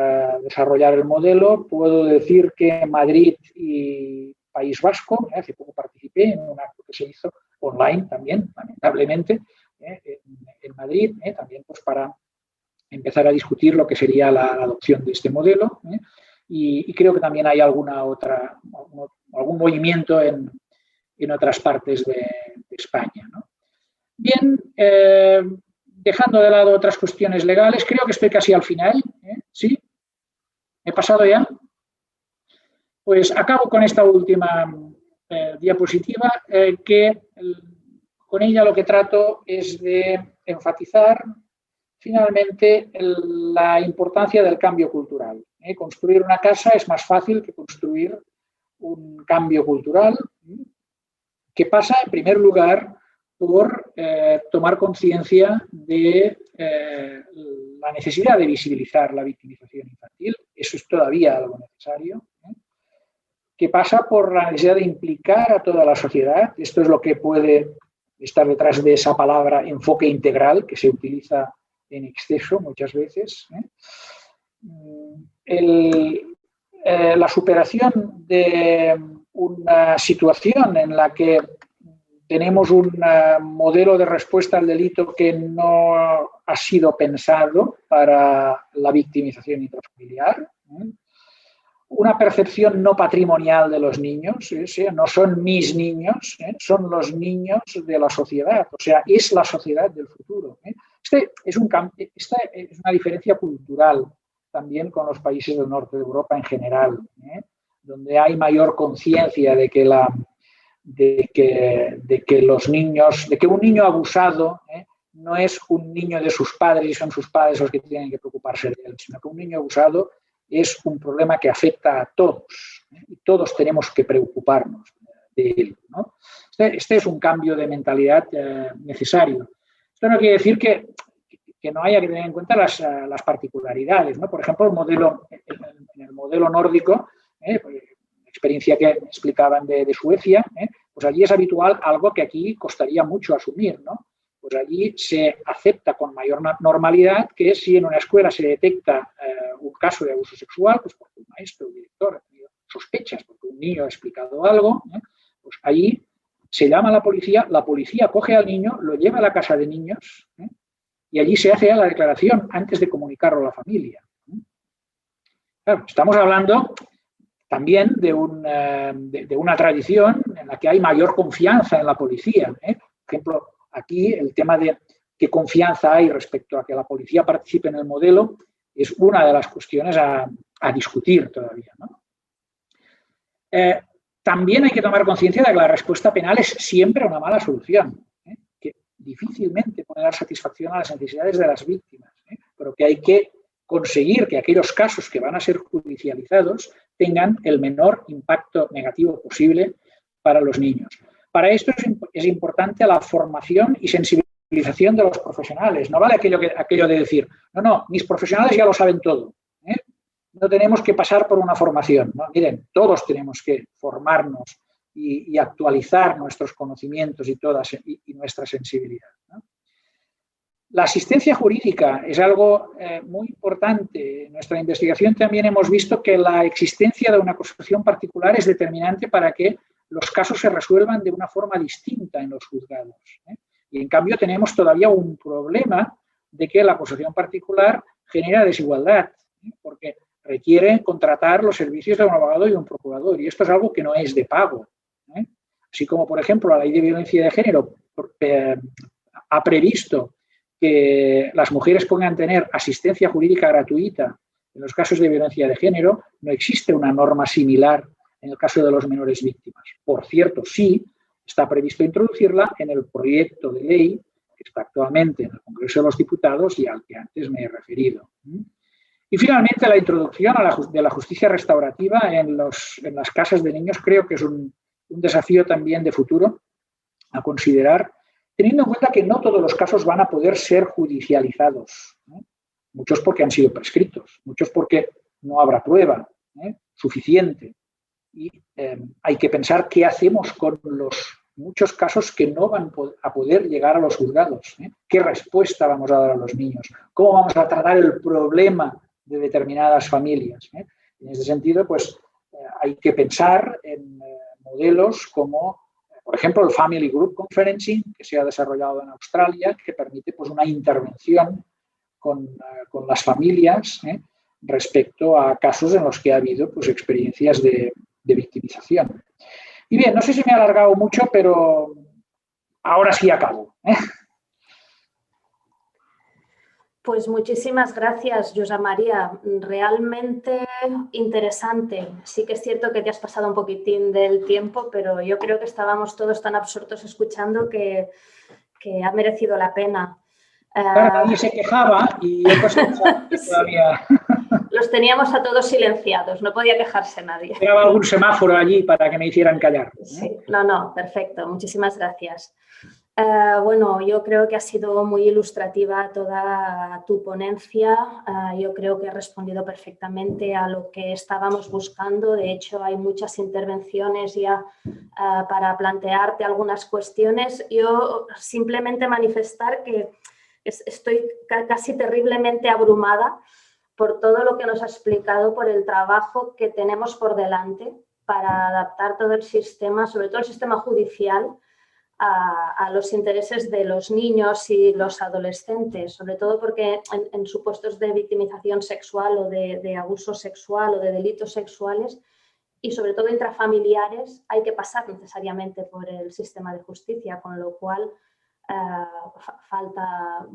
desarrollar el modelo. Puedo decir que Madrid y País Vasco, hace poco participé en un acto que se hizo online también, lamentablemente, en Madrid, también pues para empezar a discutir lo que sería la adopción de este modelo. Y creo que también hay algún movimiento en otras partes de España, ¿no? Bien, dejando de lado otras cuestiones legales, creo que estoy casi al final. ¿Sí? ¿He pasado ya? Pues acabo con esta última diapositiva, que con ella lo que trato es de enfatizar finalmente la importancia del cambio cultural. Construir una casa es más fácil que construir un cambio cultural, que pasa en primer lugar por tomar conciencia de la necesidad de visibilizar la victimización infantil. Eso es todavía algo necesario. que pasa por la necesidad de implicar a toda la sociedad. Esto es lo que puede estar detrás de esa palabra enfoque integral, que se utiliza en exceso muchas veces. La superación de una situación en la que tenemos un modelo de respuesta al delito que no ha sido pensado para la victimización intrafamiliar, una percepción no patrimonial de los niños, no son mis niños, son los niños de la sociedad, o sea, es la sociedad del futuro. Esta es una diferencia cultural también con los países del norte de Europa en general, donde hay mayor conciencia de que los niños, de que un niño abusado no es un niño de sus padres y son sus padres los que tienen que preocuparse de él, sino que un niño abusado es un problema que afecta a todos y todos tenemos que preocuparnos de él, ¿no? Este es un cambio de mentalidad necesario. Esto no quiere decir que no haya que tener en cuenta las particularidades, ¿no? Por ejemplo, en el modelo nórdico, experiencia que explicaban de Suecia, pues allí es habitual algo que aquí costaría mucho asumir, ¿no? Pues allí se acepta con mayor normalidad que si en una escuela se detecta un caso de abuso sexual, pues porque un maestro o director ha tenido sospechas porque un niño ha explicado algo, pues allí se llama a la policía coge al niño, lo lleva a la casa de niños y allí se hace la declaración antes de comunicarlo a la familia. Claro, estamos hablando también de una tradición en la que hay mayor confianza en la policía. Por ejemplo, aquí el tema de qué confianza hay respecto a que la policía participe en el modelo es una de las cuestiones a discutir todavía, ¿no? También hay que tomar conciencia de que la respuesta penal es siempre una mala solución, que difícilmente puede dar satisfacción a las necesidades de las víctimas, pero que hay que conseguir que aquellos casos que van a ser judicializados tengan el menor impacto negativo posible para los niños. Para esto es importante la formación y sensibilización de los profesionales. No vale aquello de decir, no, mis profesionales ya lo saben todo. No tenemos que pasar por una formación, ¿no? Miren, todos tenemos que formarnos y actualizar nuestros conocimientos y nuestra sensibilidad, ¿no? La asistencia jurídica es algo muy importante. En nuestra investigación también hemos visto que la existencia de una acusación particular es determinante para que los casos se resuelvan de una forma distinta en los juzgados. Y en cambio tenemos todavía un problema de que la acusación particular genera desigualdad, porque requiere contratar los servicios de un abogado y un procurador, y esto es algo que no es de pago. Así como, por ejemplo, la Ley de Violencia de Género ha previsto que las mujeres puedan tener asistencia jurídica gratuita en los casos de violencia de género, no existe una norma similar en el caso de los menores víctimas. Por cierto, sí está previsto introducirla en el proyecto de ley que está actualmente en el Congreso de los Diputados y al que antes me he referido. Y finalmente, la introducción de la justicia restaurativa en las casas de niños creo que es un desafío también de futuro a considerar, teniendo en cuenta que no todos los casos van a poder ser judicializados, muchos porque han sido prescritos, muchos porque no habrá prueba suficiente. Y hay que pensar qué hacemos con los muchos casos que no van a poder llegar a los juzgados. ¿Qué respuesta vamos a dar a los niños? ¿Cómo vamos a tratar el problema de determinadas familias? En ese sentido, pues hay que pensar en modelos como, por ejemplo, el Family Group Conferencing, que se ha desarrollado en Australia, que permite pues, una intervención con las familias respecto a casos en los que ha habido pues, experiencias de victimización. Y bien, no sé si me he alargado mucho, pero ahora sí acabo. Pues muchísimas gracias, Josep María. Realmente interesante. Sí que es cierto que te has pasado un poquitín del tiempo, pero yo creo que estábamos todos tan absortos escuchando que ha merecido la pena. Claro, nadie se quejaba y yo pues todavía... Los teníamos a todos silenciados, no podía quejarse nadie. Esperaba algún semáforo allí para que me hicieran callar. Sí, no, perfecto. Muchísimas gracias. Bueno, yo creo que ha sido muy ilustrativa toda tu ponencia. Yo creo que he respondido perfectamente a lo que estábamos buscando. De hecho, hay muchas intervenciones ya para plantearte algunas cuestiones. Yo simplemente manifestar que estoy casi terriblemente abrumada por todo lo que nos ha explicado, por el trabajo que tenemos por delante para adaptar todo el sistema, sobre todo el sistema judicial, a los intereses de los niños y los adolescentes, sobre todo porque en supuestos de victimización sexual o de abuso sexual o de delitos sexuales y sobre todo intrafamiliares hay que pasar necesariamente por el sistema de justicia, con lo cual falta,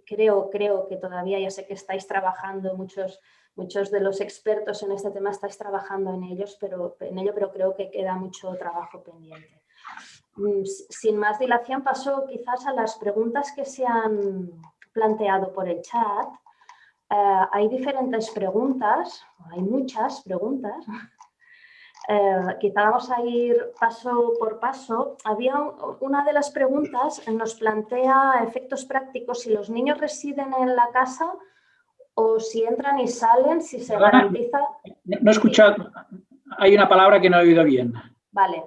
creo que todavía, ya sé que estáis trabajando, muchos de los expertos en este tema estáis trabajando en ello, pero creo que queda mucho trabajo pendiente. Sin más dilación, paso quizás a las preguntas que se han planteado por el chat. Hay diferentes preguntas, hay muchas preguntas. Quizá vamos a ir paso por paso. Había una de las preguntas, nos plantea efectos prácticos, si los niños residen en la casa o si entran y salen, si se garantiza... No he escuchado, hay una palabra que no he oído bien. Vale.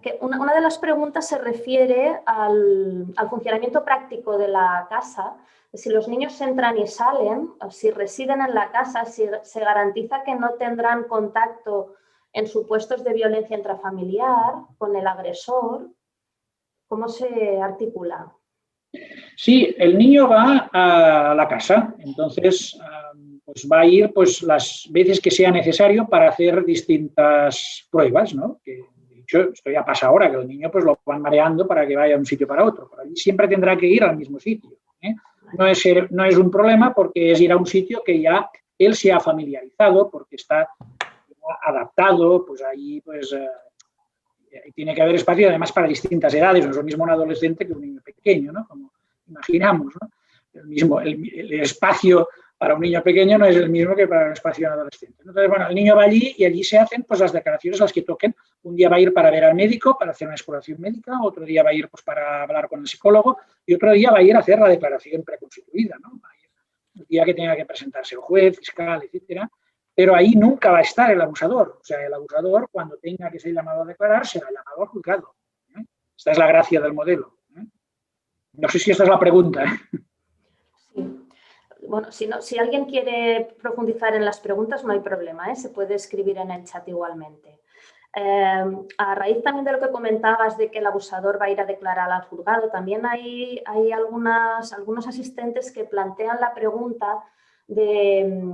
Que una de las preguntas se refiere al funcionamiento práctico de la casa. Si los niños entran y salen, si residen en la casa, si se garantiza que no tendrán contacto en supuestos de violencia intrafamiliar con el agresor. ¿Cómo se articula? Sí, el niño va a la casa, entonces pues va a ir pues, las veces que sea necesario para hacer distintas pruebas, ¿no? Que, de hecho, esto ya pasa ahora, que el niño pues, lo van mareando para que vaya de un sitio para otro. Por allí siempre tendrá que ir al mismo sitio, ¿eh? No es un problema porque es ir a un sitio que ya él se ha familiarizado, porque está adaptado, pues ahí pues, tiene que haber espacio además para distintas edades. No es lo mismo un adolescente que un niño pequeño, ¿no? Como imaginamos, ¿no? El espacio para un niño pequeño no es el mismo que para un espacio de un adolescente. Entonces, bueno, el niño va allí y allí se hacen pues, las declaraciones las que toquen. Un día va a ir para ver al médico, para hacer una exploración médica, otro día va a ir pues, para hablar con el psicólogo y otro día va a ir a hacer la declaración preconstituida, ¿no? El día que tenga que presentarse el juez, fiscal, etcétera. Pero ahí nunca va a estar el abusador. O sea, el abusador, cuando tenga que ser llamado a declarar, será llamado al juzgado. Esta es la gracia del modelo. No sé si esta es la pregunta. Sí. Bueno, si alguien quiere profundizar en las preguntas, no hay problema, se puede escribir en el chat igualmente. A raíz también de lo que comentabas de que el abusador va a ir a declarar al juzgado, también hay algunos asistentes que plantean la pregunta de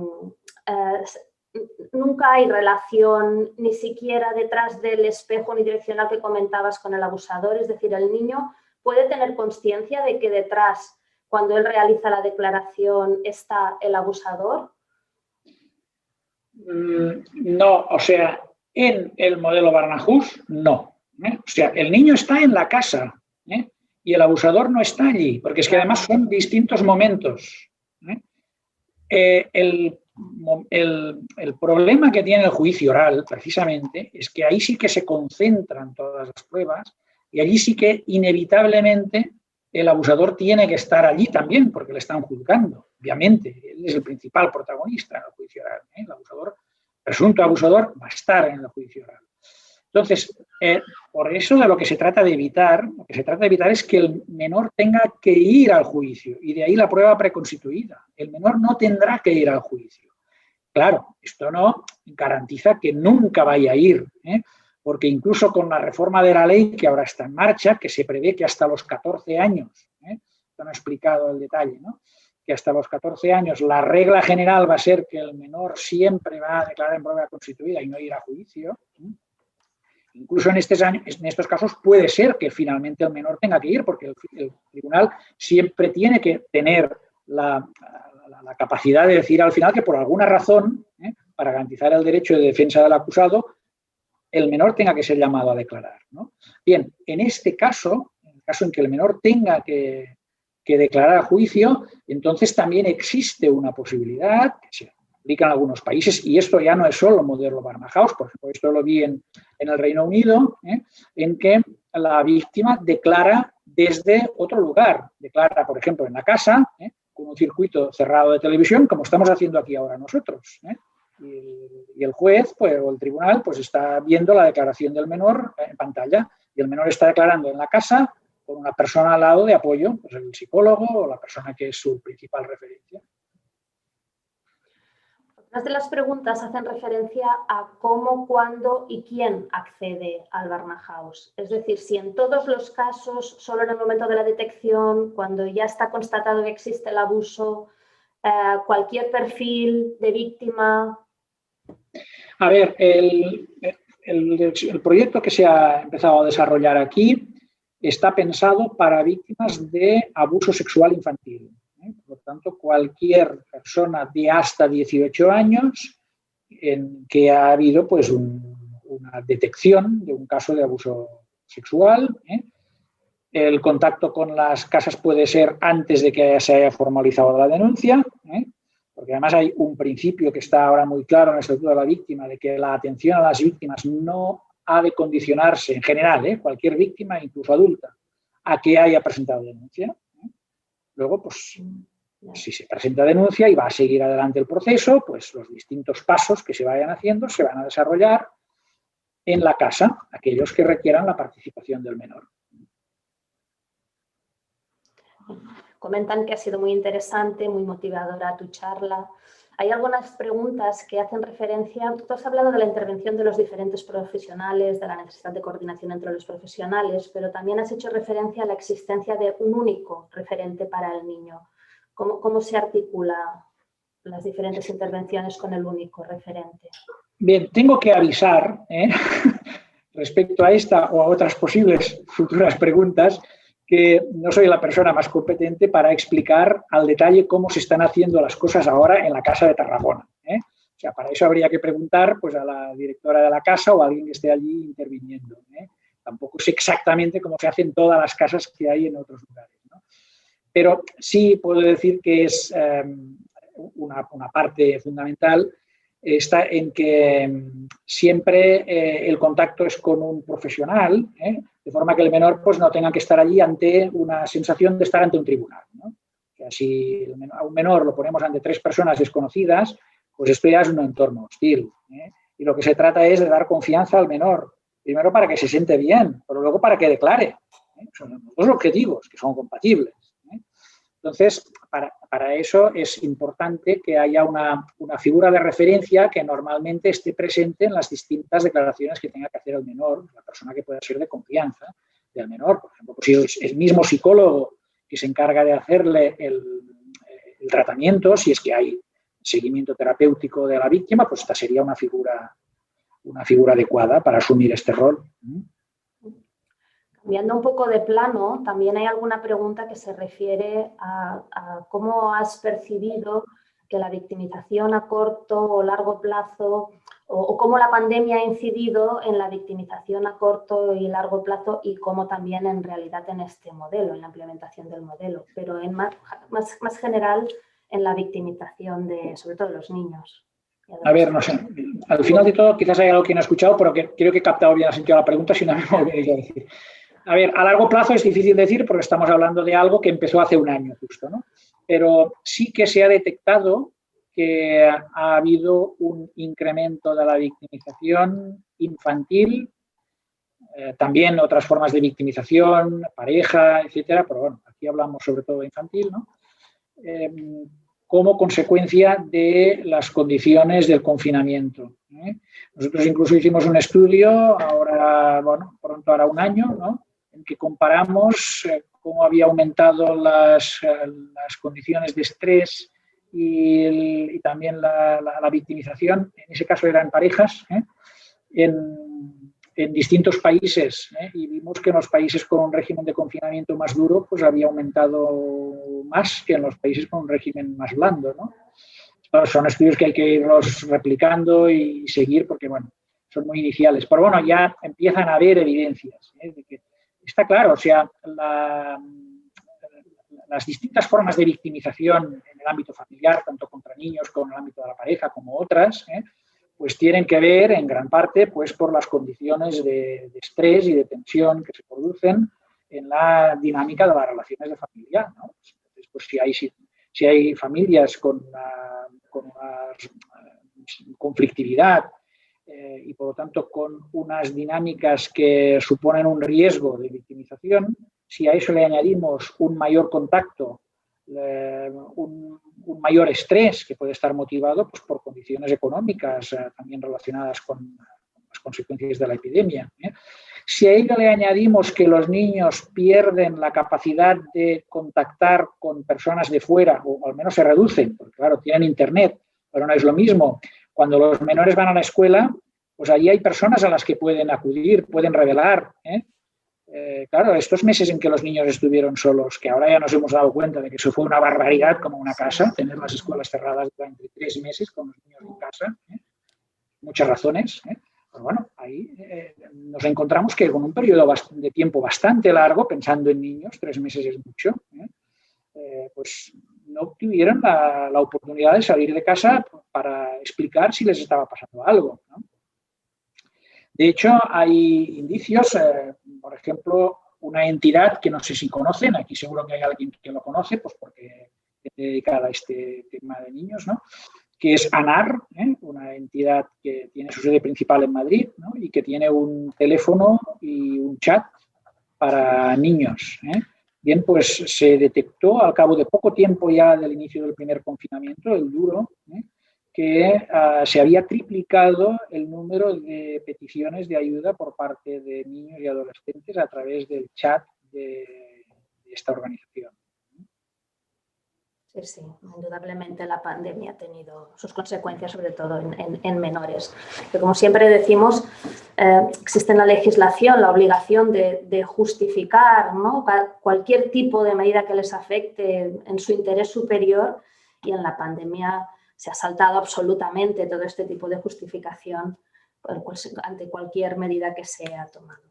nunca hay relación ni siquiera detrás del espejo unidireccional que comentabas con el abusador, es decir, el niño puede tener conciencia de que detrás, cuando él realiza la declaración, está el abusador. No, o sea, en el modelo Barnahus, no. O sea, el niño está en la casa y el abusador no está allí, porque es que además son distintos momentos. El problema que tiene el juicio oral, precisamente, es que ahí sí que se concentran todas las pruebas y allí sí que inevitablemente el abusador tiene que estar allí también, porque le están juzgando. Obviamente, él es el principal protagonista en el juicio oral. El abusador, presunto abusador, va a estar en el juicio oral. Entonces, por eso de lo que se trata de evitar, es que el menor tenga que ir al juicio y de ahí la prueba preconstituida. El menor no tendrá que ir al juicio. Claro, esto no garantiza que nunca vaya a ir, porque incluso con la reforma de la ley que ahora está en marcha, que se prevé que hasta los 14 años, esto no he explicado el detalle, ¿no? Que hasta los 14 años la regla general va a ser que el menor siempre va a declarar en prueba constituida y no ir a juicio. Incluso en estos casos puede ser que finalmente el menor tenga que ir, porque el tribunal siempre tiene que tener la capacidad de decir al final que por alguna razón, para garantizar el derecho de defensa del acusado, el menor tenga que ser llamado a declarar, ¿no? Bien, en este caso, en el caso en que el menor tenga que declarar a juicio, entonces también existe una posibilidad que se aplica en algunos países, y esto ya no es solo modelo Barnahus, por ejemplo, esto lo vi en el Reino Unido, en que la víctima declara desde otro lugar. Declara, por ejemplo, en la casa, con un circuito cerrado de televisión, como estamos haciendo aquí ahora nosotros. Y el juez o el tribunal pues está viendo la declaración del menor en pantalla y el menor está declarando en la casa con una persona al lado de apoyo, pues el psicólogo o la persona que es su principal referencia. Otras de las preguntas hacen referencia a cómo, cuándo y quién accede al Barnahus. Es decir, si en todos los casos, solo en el momento de la detección, cuando ya está constatado que existe el abuso, cualquier perfil de víctima. A ver, el proyecto que se ha empezado a desarrollar aquí está pensado para víctimas de abuso sexual infantil. Por lo tanto, cualquier persona de hasta 18 años en que ha habido pues, una detección de un caso de abuso sexual. El contacto con las casas puede ser antes de que se haya formalizado la denuncia, porque además hay un principio que está ahora muy claro en el Estatuto de la Víctima, de que la atención a las víctimas no ha de condicionarse, en general, cualquier víctima, incluso adulta, a que haya presentado denuncia. Luego, pues, si se presenta denuncia y va a seguir adelante el proceso, pues los distintos pasos que se vayan haciendo se van a desarrollar en la casa, aquellos que requieran la participación del menor. Comentan que ha sido muy interesante, muy motivadora tu charla. Hay algunas preguntas que hacen referencia, tú has hablado de la intervención de los diferentes profesionales, de la necesidad de coordinación entre los profesionales, pero también has hecho referencia a la existencia de un único referente para el niño. ¿Cómo se articula las diferentes intervenciones con el único referente? Bien, tengo que avisar respecto a esta o a otras posibles futuras preguntas que no soy la persona más competente para explicar al detalle cómo se están haciendo las cosas ahora en la Casa de Tarragona. O sea, para eso habría que preguntar pues, a la directora de la casa o a alguien que esté allí interviniendo. Tampoco sé exactamente cómo se hacen todas las casas que hay en otros lugares, ¿no? Pero sí puedo decir que es una parte fundamental está en que siempre el contacto es con un profesional, de forma que el menor pues, no tenga que estar allí ante una sensación de estar ante un tribunal, ¿no? O sea, si a un menor lo ponemos ante 3 personas desconocidas, pues esto ya es un entorno hostil. Y lo que se trata es de dar confianza al menor, primero para que se siente bien, pero luego para que declare. Son los 2 objetivos que son compatibles. Entonces, para eso es importante que haya una figura de referencia que normalmente esté presente en las distintas declaraciones que tenga que hacer el menor, la persona que pueda ser de confianza del menor. Por ejemplo, pues si es el mismo psicólogo que se encarga de hacerle el tratamiento, si es que hay seguimiento terapéutico de la víctima, pues esta sería una figura adecuada para asumir este rol. Cambiando un poco de plano, también hay alguna pregunta que se refiere a cómo has percibido que la victimización a corto o largo plazo o cómo la pandemia ha incidido en la victimización a corto y largo plazo y cómo también en realidad en este modelo, en la implementación del modelo, pero en más general en la victimización de, sobre todo, de los niños. A ver, no sé, al final de todo quizás hay algo que no he escuchado, pero que creo que he captado bien el sentido de la pregunta, si no me volvería a decir. A ver, a largo plazo es difícil decir porque estamos hablando de algo que empezó hace un año justo, ¿no? Pero sí que se ha detectado que ha habido un incremento de la victimización infantil, también otras formas de victimización, pareja, etcétera, pero bueno, aquí hablamos sobre todo de infantil, ¿no? Como consecuencia de las condiciones del confinamiento. Nosotros incluso hicimos un estudio, ahora, bueno, pronto hará un año, ¿no?, en que comparamos cómo había aumentado las condiciones de estrés y también la victimización, en ese caso eran parejas, en distintos países, y vimos que en los países con un régimen de confinamiento más duro pues había aumentado más que en los países con un régimen más blando, ¿no? Son estudios que hay que irlos replicando y seguir porque, bueno, son muy iniciales. Pero bueno, ya empiezan a haber evidencias, de que está claro, o sea, las distintas formas de victimización en el ámbito familiar, tanto contra niños como en el ámbito de la pareja, como otras, pues tienen que ver en gran parte pues, por las condiciones de estrés y de tensión que se producen en la dinámica de las relaciones de familia, ¿no? Entonces, pues, si hay familias con una conflictividad y, por lo tanto, con unas dinámicas que suponen un riesgo de victimización, si a eso le añadimos un mayor contacto, un mayor estrés que puede estar motivado pues, por condiciones económicas también relacionadas con las consecuencias de la epidemia. Si a ello le añadimos que los niños pierden la capacidad de contactar con personas de fuera, o al menos se reducen, porque claro, tienen internet, pero no es lo mismo. Cuando los menores van a la escuela, pues allí hay personas a las que pueden acudir, pueden revelar. Claro, estos meses en que los niños estuvieron solos, que ahora ya nos hemos dado cuenta de que eso fue una barbaridad como una casa, tener las escuelas cerradas durante 3 meses con los niños en casa, muchas razones. Pero bueno, ahí nos encontramos que con un periodo de tiempo bastante largo, pensando en niños, 3 meses es mucho, pues no tuvieron la oportunidad de salir de casa para explicar si les estaba pasando algo, ¿no? De hecho, hay indicios, por ejemplo, una entidad que no sé si conocen, aquí seguro que hay alguien que lo conoce, pues porque es dedicada a este tema de niños, ¿no? Que es ANAR, una entidad que tiene su sede principal en Madrid, ¿no? Y que tiene un teléfono y un chat para niños. Bien, pues se detectó al cabo de poco tiempo ya del inicio del primer confinamiento, el duro, que se había triplicado el número de peticiones de ayuda por parte de niños y adolescentes a través del chat de esta organización. Sí, sí, indudablemente la pandemia ha tenido sus consecuencias, sobre todo en menores. Que como siempre decimos, existe en la legislación la obligación de justificar, ¿no?, cualquier tipo de medida que les afecte en su interés superior, y en la pandemia se ha saltado absolutamente todo este tipo de justificación ante cualquier medida que se ha tomado.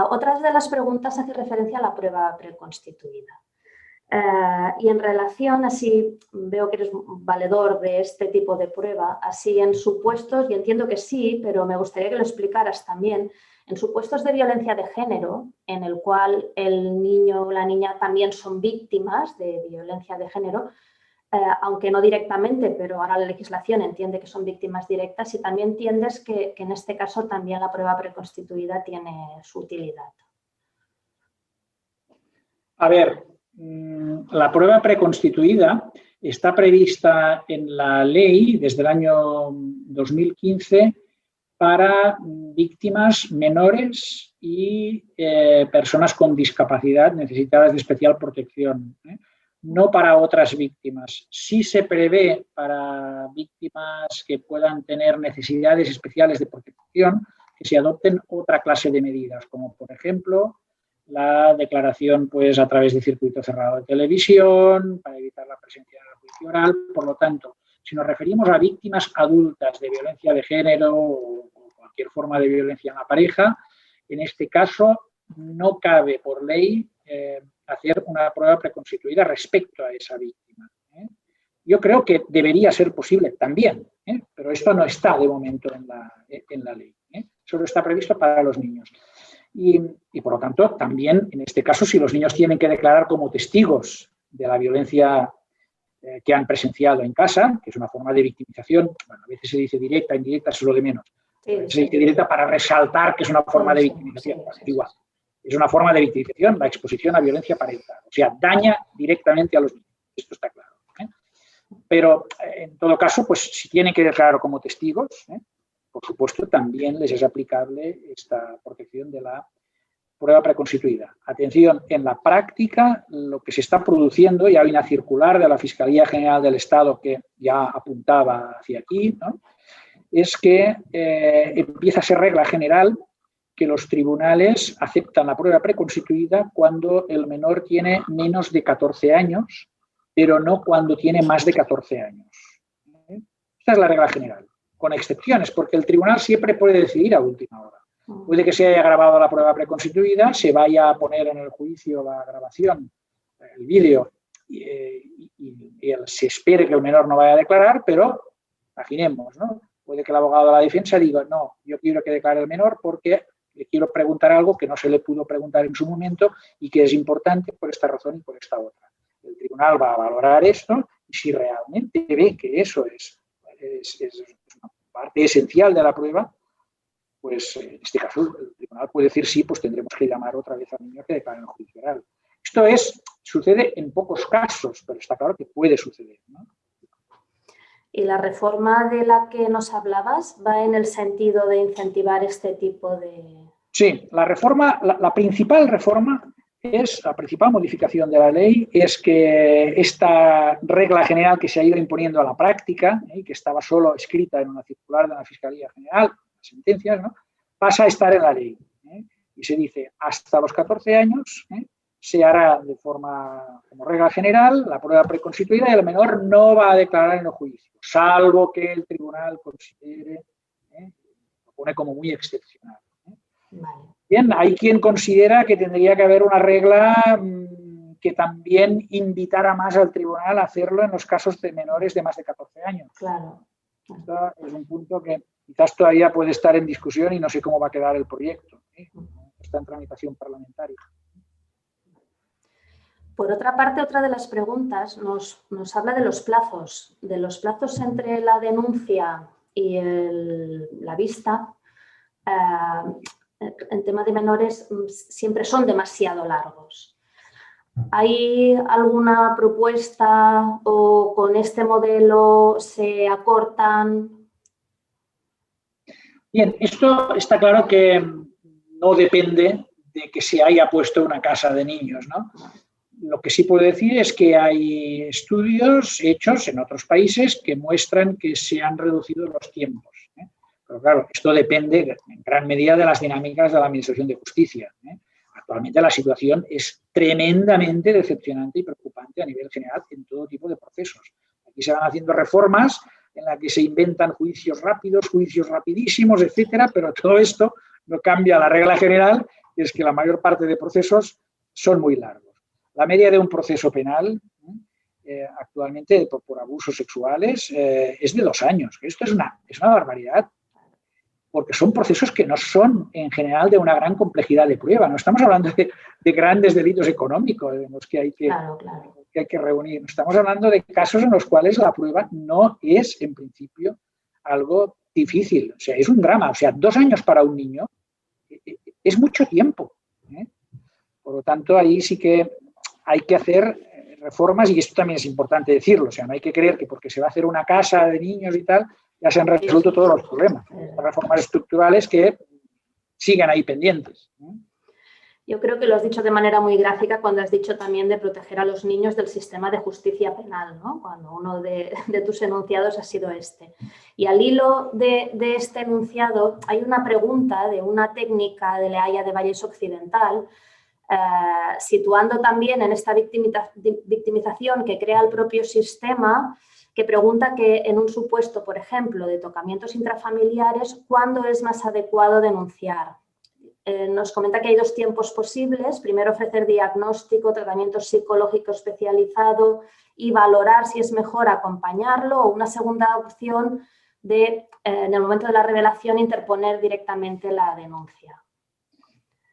Otra de las preguntas hace referencia a la prueba preconstituida. Y en relación, así veo que eres valedor de este tipo de prueba, así en supuestos, y entiendo que sí, pero me gustaría que lo explicaras también, en supuestos de violencia de género, en el cual el niño o la niña también son víctimas de violencia de género, aunque no directamente, pero ahora la legislación entiende que son víctimas directas, y también entiendes que en este caso también la prueba preconstituida tiene su utilidad. A ver, la prueba preconstituida está prevista en la ley desde el año 2015 para víctimas menores y personas con discapacidad necesitadas de especial protección, no para otras víctimas. Sí se prevé para víctimas que puedan tener necesidades especiales de protección que se adopten otra clase de medidas, como por ejemplo la declaración pues, a través de circuito cerrado de televisión, para evitar la presencia de la juicio oral. Por lo tanto, si nos referimos a víctimas adultas de violencia de género o cualquier forma de violencia en la pareja, en este caso no cabe por ley hacer una prueba preconstituida respecto a esa víctima. Yo creo que debería ser posible también, pero esto no está de momento en la ley. Solo está previsto para los niños. Y por lo tanto, también en este caso, si los niños tienen que declarar como testigos de la violencia que han presenciado en casa, que es una forma de victimización, bueno, a veces se dice directa, indirecta, eso es lo de menos. Se dice directa para resaltar que es una forma de victimización. Igual, es una forma de victimización la exposición a violencia parental. O sea, daña directamente a los niños. Esto está claro. Pero, en todo caso, pues si tienen que declarar como testigos, por supuesto, también les es aplicable esta protección de la prueba preconstituida. Atención, en la práctica lo que se está produciendo, ya hay una circular de la Fiscalía General del Estado que ya apuntaba hacia aquí, ¿no?, es que empieza a ser regla general que los tribunales aceptan la prueba preconstituida cuando el menor tiene menos de 14 años, pero no cuando tiene más de 14 años. Esta es la regla general, con excepciones, porque el tribunal siempre puede decidir a última hora. Puede que se haya grabado la prueba preconstituida, se vaya a poner en el juicio la grabación, el vídeo, y se espere que el menor no vaya a declarar, pero imaginemos, ¿no?, puede que el abogado de la defensa diga, no, yo quiero que declare el menor porque le quiero preguntar algo que no se le pudo preguntar en su momento y que es importante por esta razón y por esta otra. El tribunal va a valorar esto y si realmente ve que eso es una parte esencial de la prueba, pues en este caso el tribunal puede decir sí, pues tendremos que llamar otra vez al niño que declare en el juicio oral. Esto sucede en pocos casos, pero está claro que puede suceder, ¿no? ¿Y la reforma de la que nos hablabas va en el sentido de incentivar este tipo de...? Sí, la principal reforma la principal modificación de la ley es que esta regla general que se ha ido imponiendo a la práctica, y que estaba solo escrita en una circular de la Fiscalía General, las sentencias, ¿no?, pasa a estar en la ley. Y se dice, hasta los 14 años se hará de forma, como regla general, la prueba preconstituida y el menor no va a declarar en el juicio, salvo que el tribunal considere, lo pone como muy excepcional. Vale. Bien, hay quien considera que tendría que haber una regla que también invitara más al tribunal a hacerlo en los casos de menores de más de 14 años. Claro. Esto es un punto que quizás todavía puede estar en discusión y no sé cómo va a quedar el proyecto. Está en tramitación parlamentaria. Por otra parte, otra de las preguntas nos habla de los plazos entre la denuncia y la vista. En tema de menores siempre son demasiado largos. ¿Hay alguna propuesta o con este modelo se acortan? Bien, esto está claro que no depende de que se haya puesto una casa de niños, ¿no? Lo que sí puedo decir es que hay estudios hechos en otros países que muestran que se han reducido los tiempos. Pero claro, esto depende en gran medida de las dinámicas de la Administración de Justicia. Actualmente la situación es tremendamente decepcionante y preocupante a nivel general en todo tipo de procesos. Aquí se van haciendo reformas en las que se inventan juicios rápidos, juicios rapidísimos, etcétera, pero todo esto no cambia la regla general, que es que la mayor parte de procesos son muy largos. La media de un proceso penal actualmente por abusos sexuales es de 2 años. Esto es una barbaridad, porque son procesos que no son en general de una gran complejidad de prueba. No estamos hablando de grandes delitos económicos en los que hay que reunir. Estamos hablando de casos en los cuales la prueba no es, en principio, algo difícil. O sea, es un drama. O sea, 2 años para un niño es mucho tiempo. Por lo tanto, ahí sí que hay que hacer reformas y esto también es importante decirlo. O sea, no hay que creer que porque se va a hacer una casa de niños y tal, ya se han resuelto todos los problemas. Hay reformas estructurales que siguen ahí pendientes. Yo creo que lo has dicho de manera muy gráfica cuando has dicho también de proteger a los niños del sistema de justicia penal, ¿no? Cuando uno de tus enunciados ha sido este. Y al hilo de este enunciado hay una pregunta de una técnica de la Haya de Vallès Occidental, situando también en esta victimización que crea el propio sistema, que pregunta que en un supuesto, por ejemplo, de tocamientos intrafamiliares, ¿cuándo es más adecuado denunciar? Nos comenta que hay 2 tiempos posibles. Primero, ofrecer diagnóstico, tratamiento psicológico especializado y valorar si es mejor acompañarlo, o una segunda opción de, en el momento de la revelación, interponer directamente la denuncia.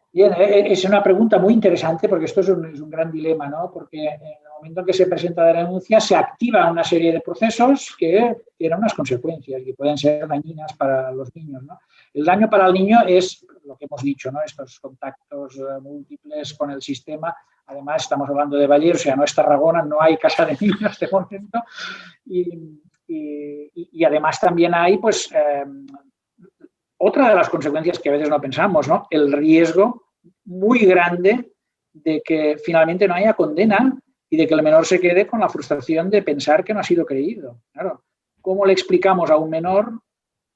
Bien, es una pregunta muy interesante porque esto es un gran dilema, ¿no? Porque en el momento en que se presenta la denuncia se activa una serie de procesos que tienen unas consecuencias y pueden ser dañinas para los niños, ¿no? El daño para el niño es lo que hemos dicho, ¿no? Estos contactos múltiples con el sistema. Además, estamos hablando de Vallès, o sea, no es Tarragona, no hay casa de niños de momento. Y además también hay, pues, otra de las consecuencias que a veces no pensamos, ¿no? El riesgo muy grande de que finalmente no haya condena y de que el menor se quede con la frustración de pensar que no ha sido creído. Claro, ¿cómo le explicamos a un menor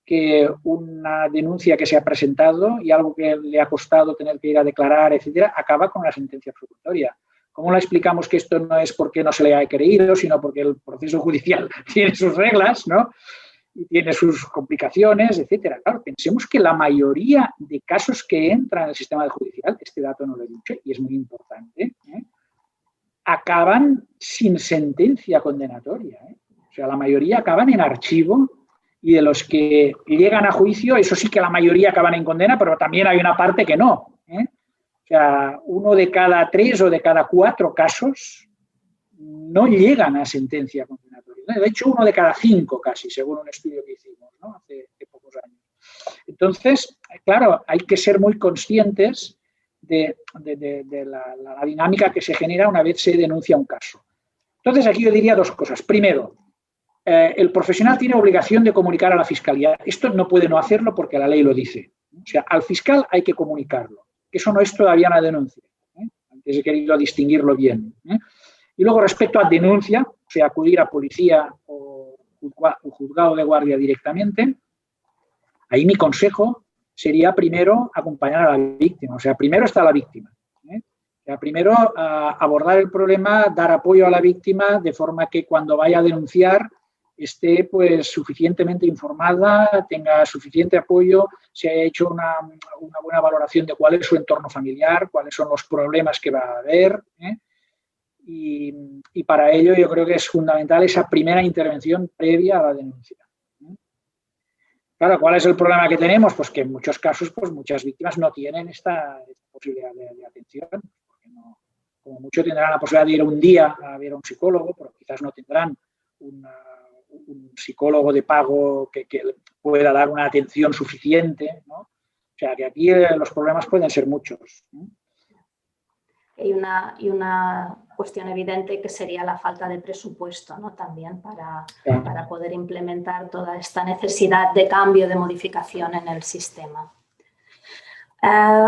que una denuncia que se ha presentado y algo que le ha costado tener que ir a declarar, etcétera, acaba con una sentencia absolutoria? ¿Cómo le explicamos que esto no es porque no se le ha creído, sino porque el proceso judicial tiene sus reglas, ¿no? Y tiene sus complicaciones, etcétera? Claro, pensemos que la mayoría de casos que entran en el sistema judicial, este dato no lo he dicho y es muy importante, acaban sin sentencia condenatoria. O sea, la mayoría acaban en archivo y de los que llegan a juicio, eso sí que la mayoría acaban en condena, pero también hay una parte que no. O sea, 1 de cada 3 o de cada 4 casos no llegan a sentencia condenatoria. De hecho, 1 de cada 5 casi, según un estudio que hicimos, ¿no? hace pocos años. Entonces, claro, hay que ser muy conscientes de la dinámica que se genera una vez se denuncia un caso. Entonces, aquí yo diría 2 cosas. Primero, el profesional tiene obligación de comunicar a la Fiscalía. Esto no puede no hacerlo porque la ley lo dice. O sea, al fiscal hay que comunicarlo. Eso no es todavía una denuncia. Antes he querido distinguirlo bien. Y luego, respecto a denuncia, o sea, acudir a policía o juzgado de guardia directamente, ahí mi consejo sería primero acompañar a la víctima. O sea, primero está la víctima. O sea, primero abordar el problema, dar apoyo a la víctima de forma que cuando vaya a denunciar esté pues suficientemente informada, tenga suficiente apoyo, se haya hecho una buena valoración de cuál es su entorno familiar, cuáles son los problemas que va a haber. Y para ello yo creo que es fundamental esa primera intervención previa a la denuncia. Claro, ¿cuál es el problema que tenemos? Pues que en muchos casos pues muchas víctimas no tienen esta posibilidad de atención, porque no, como mucho tendrán la posibilidad de ir un día a ver a un psicólogo, pero quizás no tendrán un psicólogo de pago que pueda dar una atención suficiente, ¿no? O sea, que aquí los problemas pueden ser muchos. Y una cuestión evidente que sería la falta de presupuesto, ¿no? También para poder implementar toda esta necesidad de cambio, de modificación en el sistema.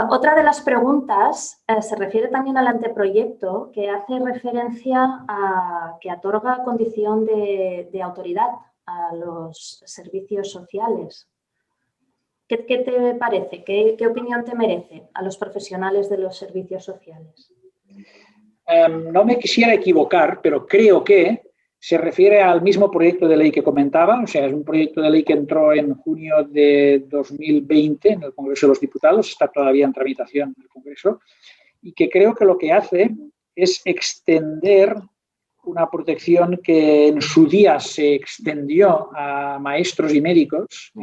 Otra de las preguntas se refiere también al anteproyecto, que hace referencia a que otorga condición de autoridad a los servicios sociales. ¿Qué te parece? ¿Qué opinión te merece a los profesionales de los servicios sociales? No me quisiera equivocar, pero creo que se refiere al mismo proyecto de ley que comentaba, o sea, es un proyecto de ley que entró en junio de 2020 en el Congreso de los Diputados, está todavía en tramitación en el Congreso, y que creo que lo que hace es extender una protección que en su día se extendió a maestros y médicos,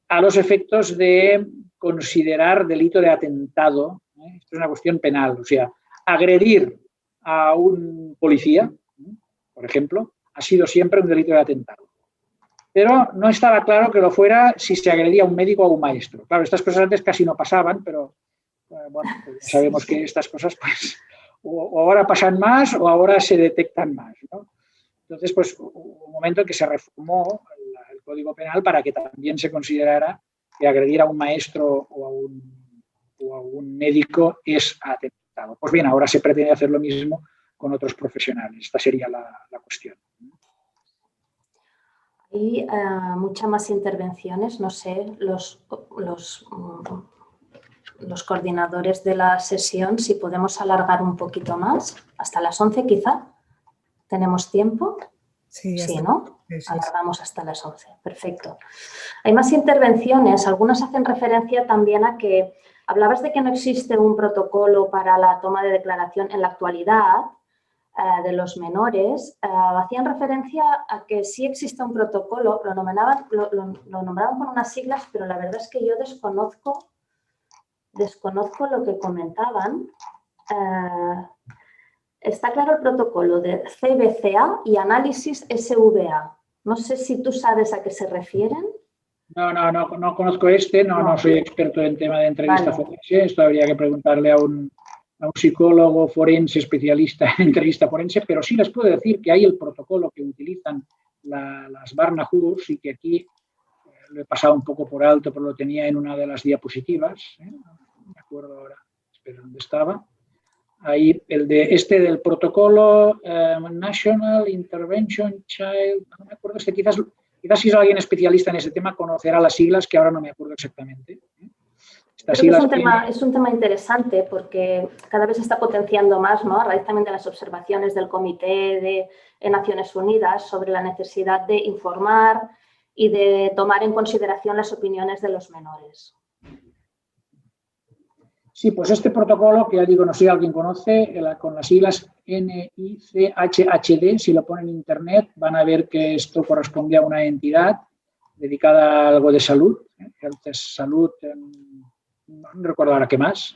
a los efectos de considerar delito de atentado. Esto es una cuestión penal, o sea, agredir a un policía, por ejemplo, ha sido siempre un delito de atentado. Pero no estaba claro que lo fuera si se agredía a un médico o a un maestro. Claro, estas cosas antes casi no pasaban, pero bueno, pues sabemos que estas cosas pues o ahora pasan más o ahora se detectan más, ¿no? Entonces, pues hubo un momento en que se reformó el Código Penal para que también se considerara que agredir a un maestro o a un médico es atentado. Pues bien, ahora se pretende hacer lo mismo con otros profesionales. Esta sería la cuestión. Hay muchas más intervenciones, no sé, los coordinadores de la sesión, si podemos alargar un poquito más, hasta las 11 quizá. ¿Tenemos tiempo? Sí, ¿no? Sí. Alargamos hasta las 11. Perfecto. Hay más intervenciones. Algunas hacen referencia también a que hablabas de que no existe un protocolo para la toma de declaración en la actualidad de los menores. Hacían referencia a que sí existe un protocolo, lo nombraban con unas siglas, pero la verdad es que yo desconozco lo que comentaban. Está claro el protocolo de CBCA y análisis SVA. No sé si tú sabes a qué se refieren. No conozco no soy experto en tema de entrevista forense. Esto habría que preguntarle a un psicólogo forense especialista en entrevista forense, pero sí les puedo decir que hay el protocolo que utilizan las Barnahus y que aquí lo he pasado un poco por alto, pero lo tenía en una de las diapositivas. No me acuerdo ahora, espera, ¿dónde estaba? Ahí, del protocolo National Intervention Child, no me acuerdo, quizás si es alguien especialista en ese tema conocerá las siglas, que ahora no me acuerdo exactamente. Es un tema interesante porque cada vez se está potenciando más, ¿no? A raíz también de las observaciones del Comité de Naciones Unidas sobre la necesidad de informar y de tomar en consideración las opiniones de los menores. Sí, pues este protocolo, que ya digo, no sé si alguien conoce, con las siglas NICHHD, si lo ponen en internet, van a ver que esto corresponde a una entidad dedicada a algo de salud, Health es Salud, no recuerdo ahora qué más,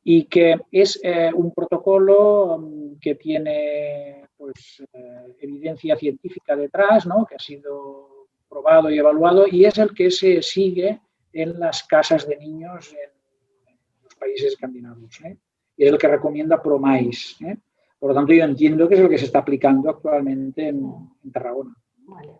y que es un protocolo que tiene pues, evidencia científica detrás, ¿no? Que ha sido probado y evaluado, y es el que se sigue en las casas de niños en los países escandinavos, y es el que recomienda ProMais. Por lo tanto, yo entiendo que es lo que se está aplicando actualmente en Tarragona. Vale.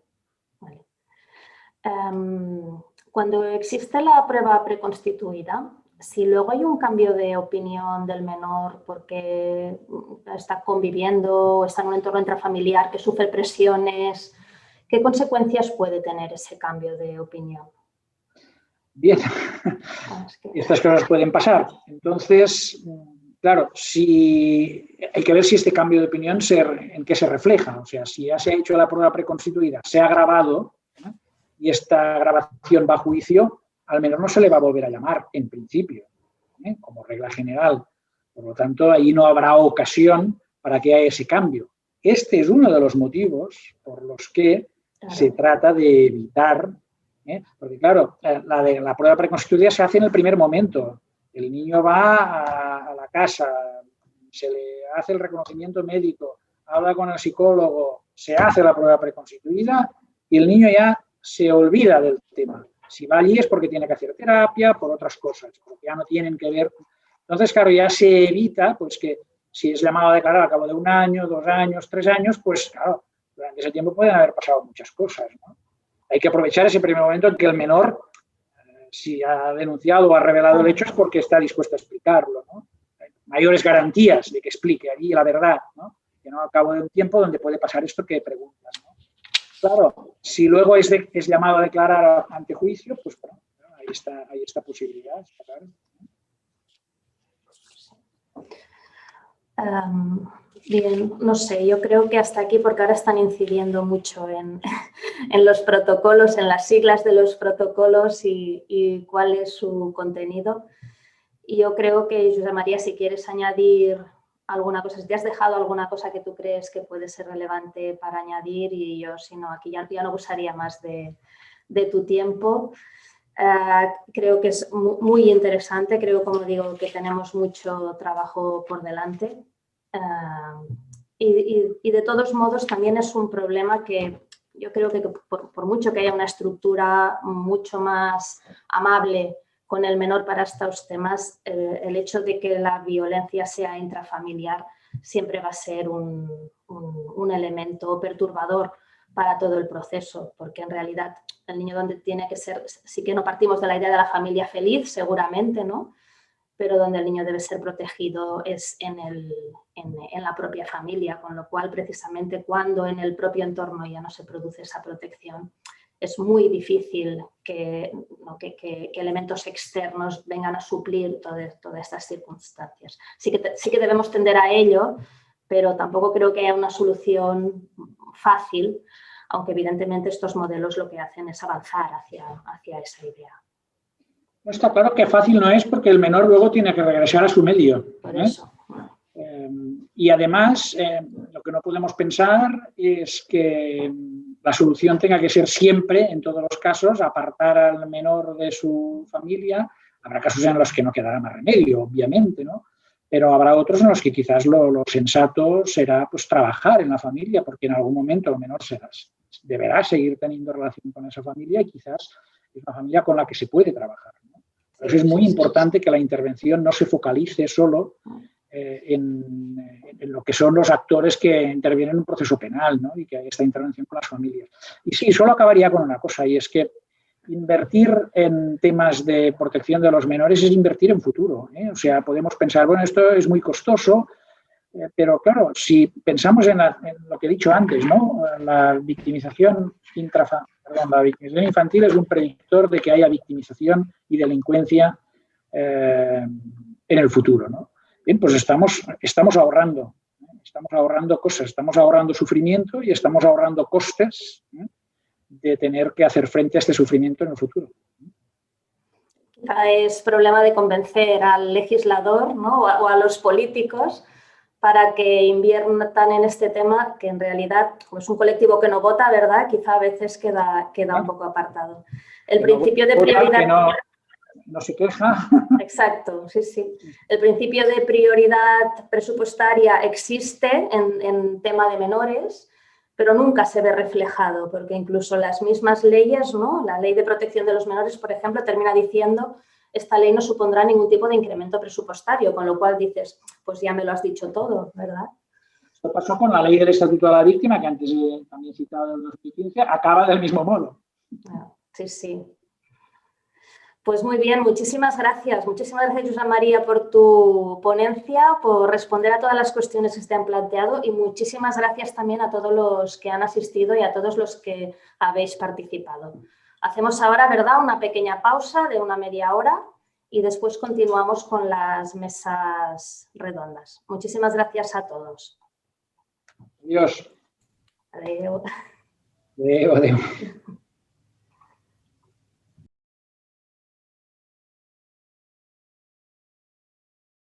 Cuando existe la prueba preconstituida, si luego hay un cambio de opinión del menor porque está conviviendo o está en un entorno intrafamiliar que sufre presiones, ¿qué consecuencias puede tener ese cambio de opinión? Bien, estas cosas pueden pasar. Entonces, claro, hay que ver si este cambio de opinión en qué se refleja. O sea, si ya se ha hecho la prueba preconstituida, se ha grabado, y esta grabación va a juicio, al menor no se le va a volver a llamar, en principio, como regla general. Por lo tanto, ahí no habrá ocasión para que haya ese cambio. Este es uno de los motivos por los que se trata de evitar, porque claro, la prueba preconstituida se hace en el primer momento. El niño va a la casa, se le hace el reconocimiento médico, habla con el psicólogo, se hace la prueba preconstituida y el niño ya se olvida del tema. Si va allí es porque tiene que hacer terapia, por otras cosas, porque ya no tienen que ver. Entonces, claro, ya se evita pues que si es llamado a declarar al cabo de 1 año, 2 años, 3 años, pues claro, durante ese tiempo pueden haber pasado muchas cosas, ¿no? Hay que aprovechar ese primer momento en que el menor, si ha denunciado o ha revelado el hecho, es porque está dispuesto a explicarlo, ¿no? Hay mayores garantías de que explique allí la verdad, ¿no? Que no al cabo de un tiempo donde puede pasar esto que preguntas, ¿no? Claro, si luego es llamado a declarar ante juicio, pues bueno, hay esta posibilidad. Está claro. Bien, no sé, yo creo que hasta aquí, porque ahora están incidiendo mucho en los protocolos, en las siglas de los protocolos y cuál es su contenido. Y yo creo que, Josep María, si quieres añadir alguna cosa, si te has dejado alguna cosa que tú crees que puede ser relevante para añadir, y yo, si no, aquí ya no usaría más de tu tiempo. Creo que es muy interesante, creo, como digo, que tenemos mucho trabajo por delante. Y de todos modos también es un problema que yo creo que por mucho que haya una estructura mucho más amable con el menor para estos temas, el hecho de que la violencia sea intrafamiliar siempre va a ser un elemento perturbador para todo el proceso, porque en realidad el niño donde tiene que ser, sí que no partimos de la idea de la familia feliz, seguramente, ¿no? Pero donde el niño debe ser protegido es en la propia familia, con lo cual precisamente cuando en el propio entorno ya no se produce esa protección, es muy difícil que elementos externos vengan a suplir todas estas circunstancias. Sí que debemos tender a ello, pero tampoco creo que haya una solución fácil, aunque evidentemente estos modelos lo que hacen es avanzar hacia esa idea. No está claro que fácil no es, porque el menor luego tiene que regresar a su medio. Por eso. Y además, lo que no podemos pensar es que la solución tenga que ser siempre, en todos los casos, apartar al menor de su familia. Habrá casos en los que no quedará más remedio, obviamente, ¿no? Pero habrá otros en los que quizás lo sensato será pues, trabajar en la familia, porque en algún momento el menor deberá seguir teniendo relación con esa familia y quizás es una familia con la que se puede trabajar, ¿no? Por eso es muy importante que la intervención no se focalice solo en lo que son los actores que intervienen en un proceso penal, ¿no? Y que hay esta intervención con las familias. Y sí, solo acabaría con una cosa, y es que invertir en temas de protección de los menores es invertir en futuro, ¿eh? O sea, podemos pensar, bueno, esto es muy costoso, pero claro, si pensamos en lo que he dicho antes, ¿no? La victimización infantil es un predictor de que haya victimización y delincuencia en el futuro, ¿no? Bien, pues estamos ahorrando cosas, estamos ahorrando sufrimiento y estamos ahorrando costes, ¿eh? De tener que hacer frente a este sufrimiento en el futuro. Es problema de convencer al legislador, ¿no? o a los políticos para que inviertan en este tema, que en realidad, como es un colectivo que no vota, ¿verdad? Quizá a veces queda un poco apartado. El principio de prioridad... No se queja. Exacto, sí, sí. El principio de prioridad presupuestaria existe en tema de menores, pero nunca se ve reflejado, porque incluso las mismas leyes, ¿no? La Ley de Protección de los Menores, por ejemplo, termina diciendo esta ley no supondrá ningún tipo de incremento presupuestario, con lo cual dices, pues ya me lo has dicho todo, ¿verdad? Esto pasó con la Ley del Estatuto de la Víctima, que antes también he citado en 2015, acaba del mismo modo. Sí, sí. Pues muy bien, muchísimas gracias. Muchísimas gracias, Josep María, por tu ponencia, por responder a todas las cuestiones que se te han planteado y muchísimas gracias también a todos los que han asistido y a todos los que habéis participado. Hacemos ahora, ¿verdad?, una pequeña pausa de una media hora y después continuamos con las mesas redondas. Muchísimas gracias a todos. Adiós. Adiós. Adiós.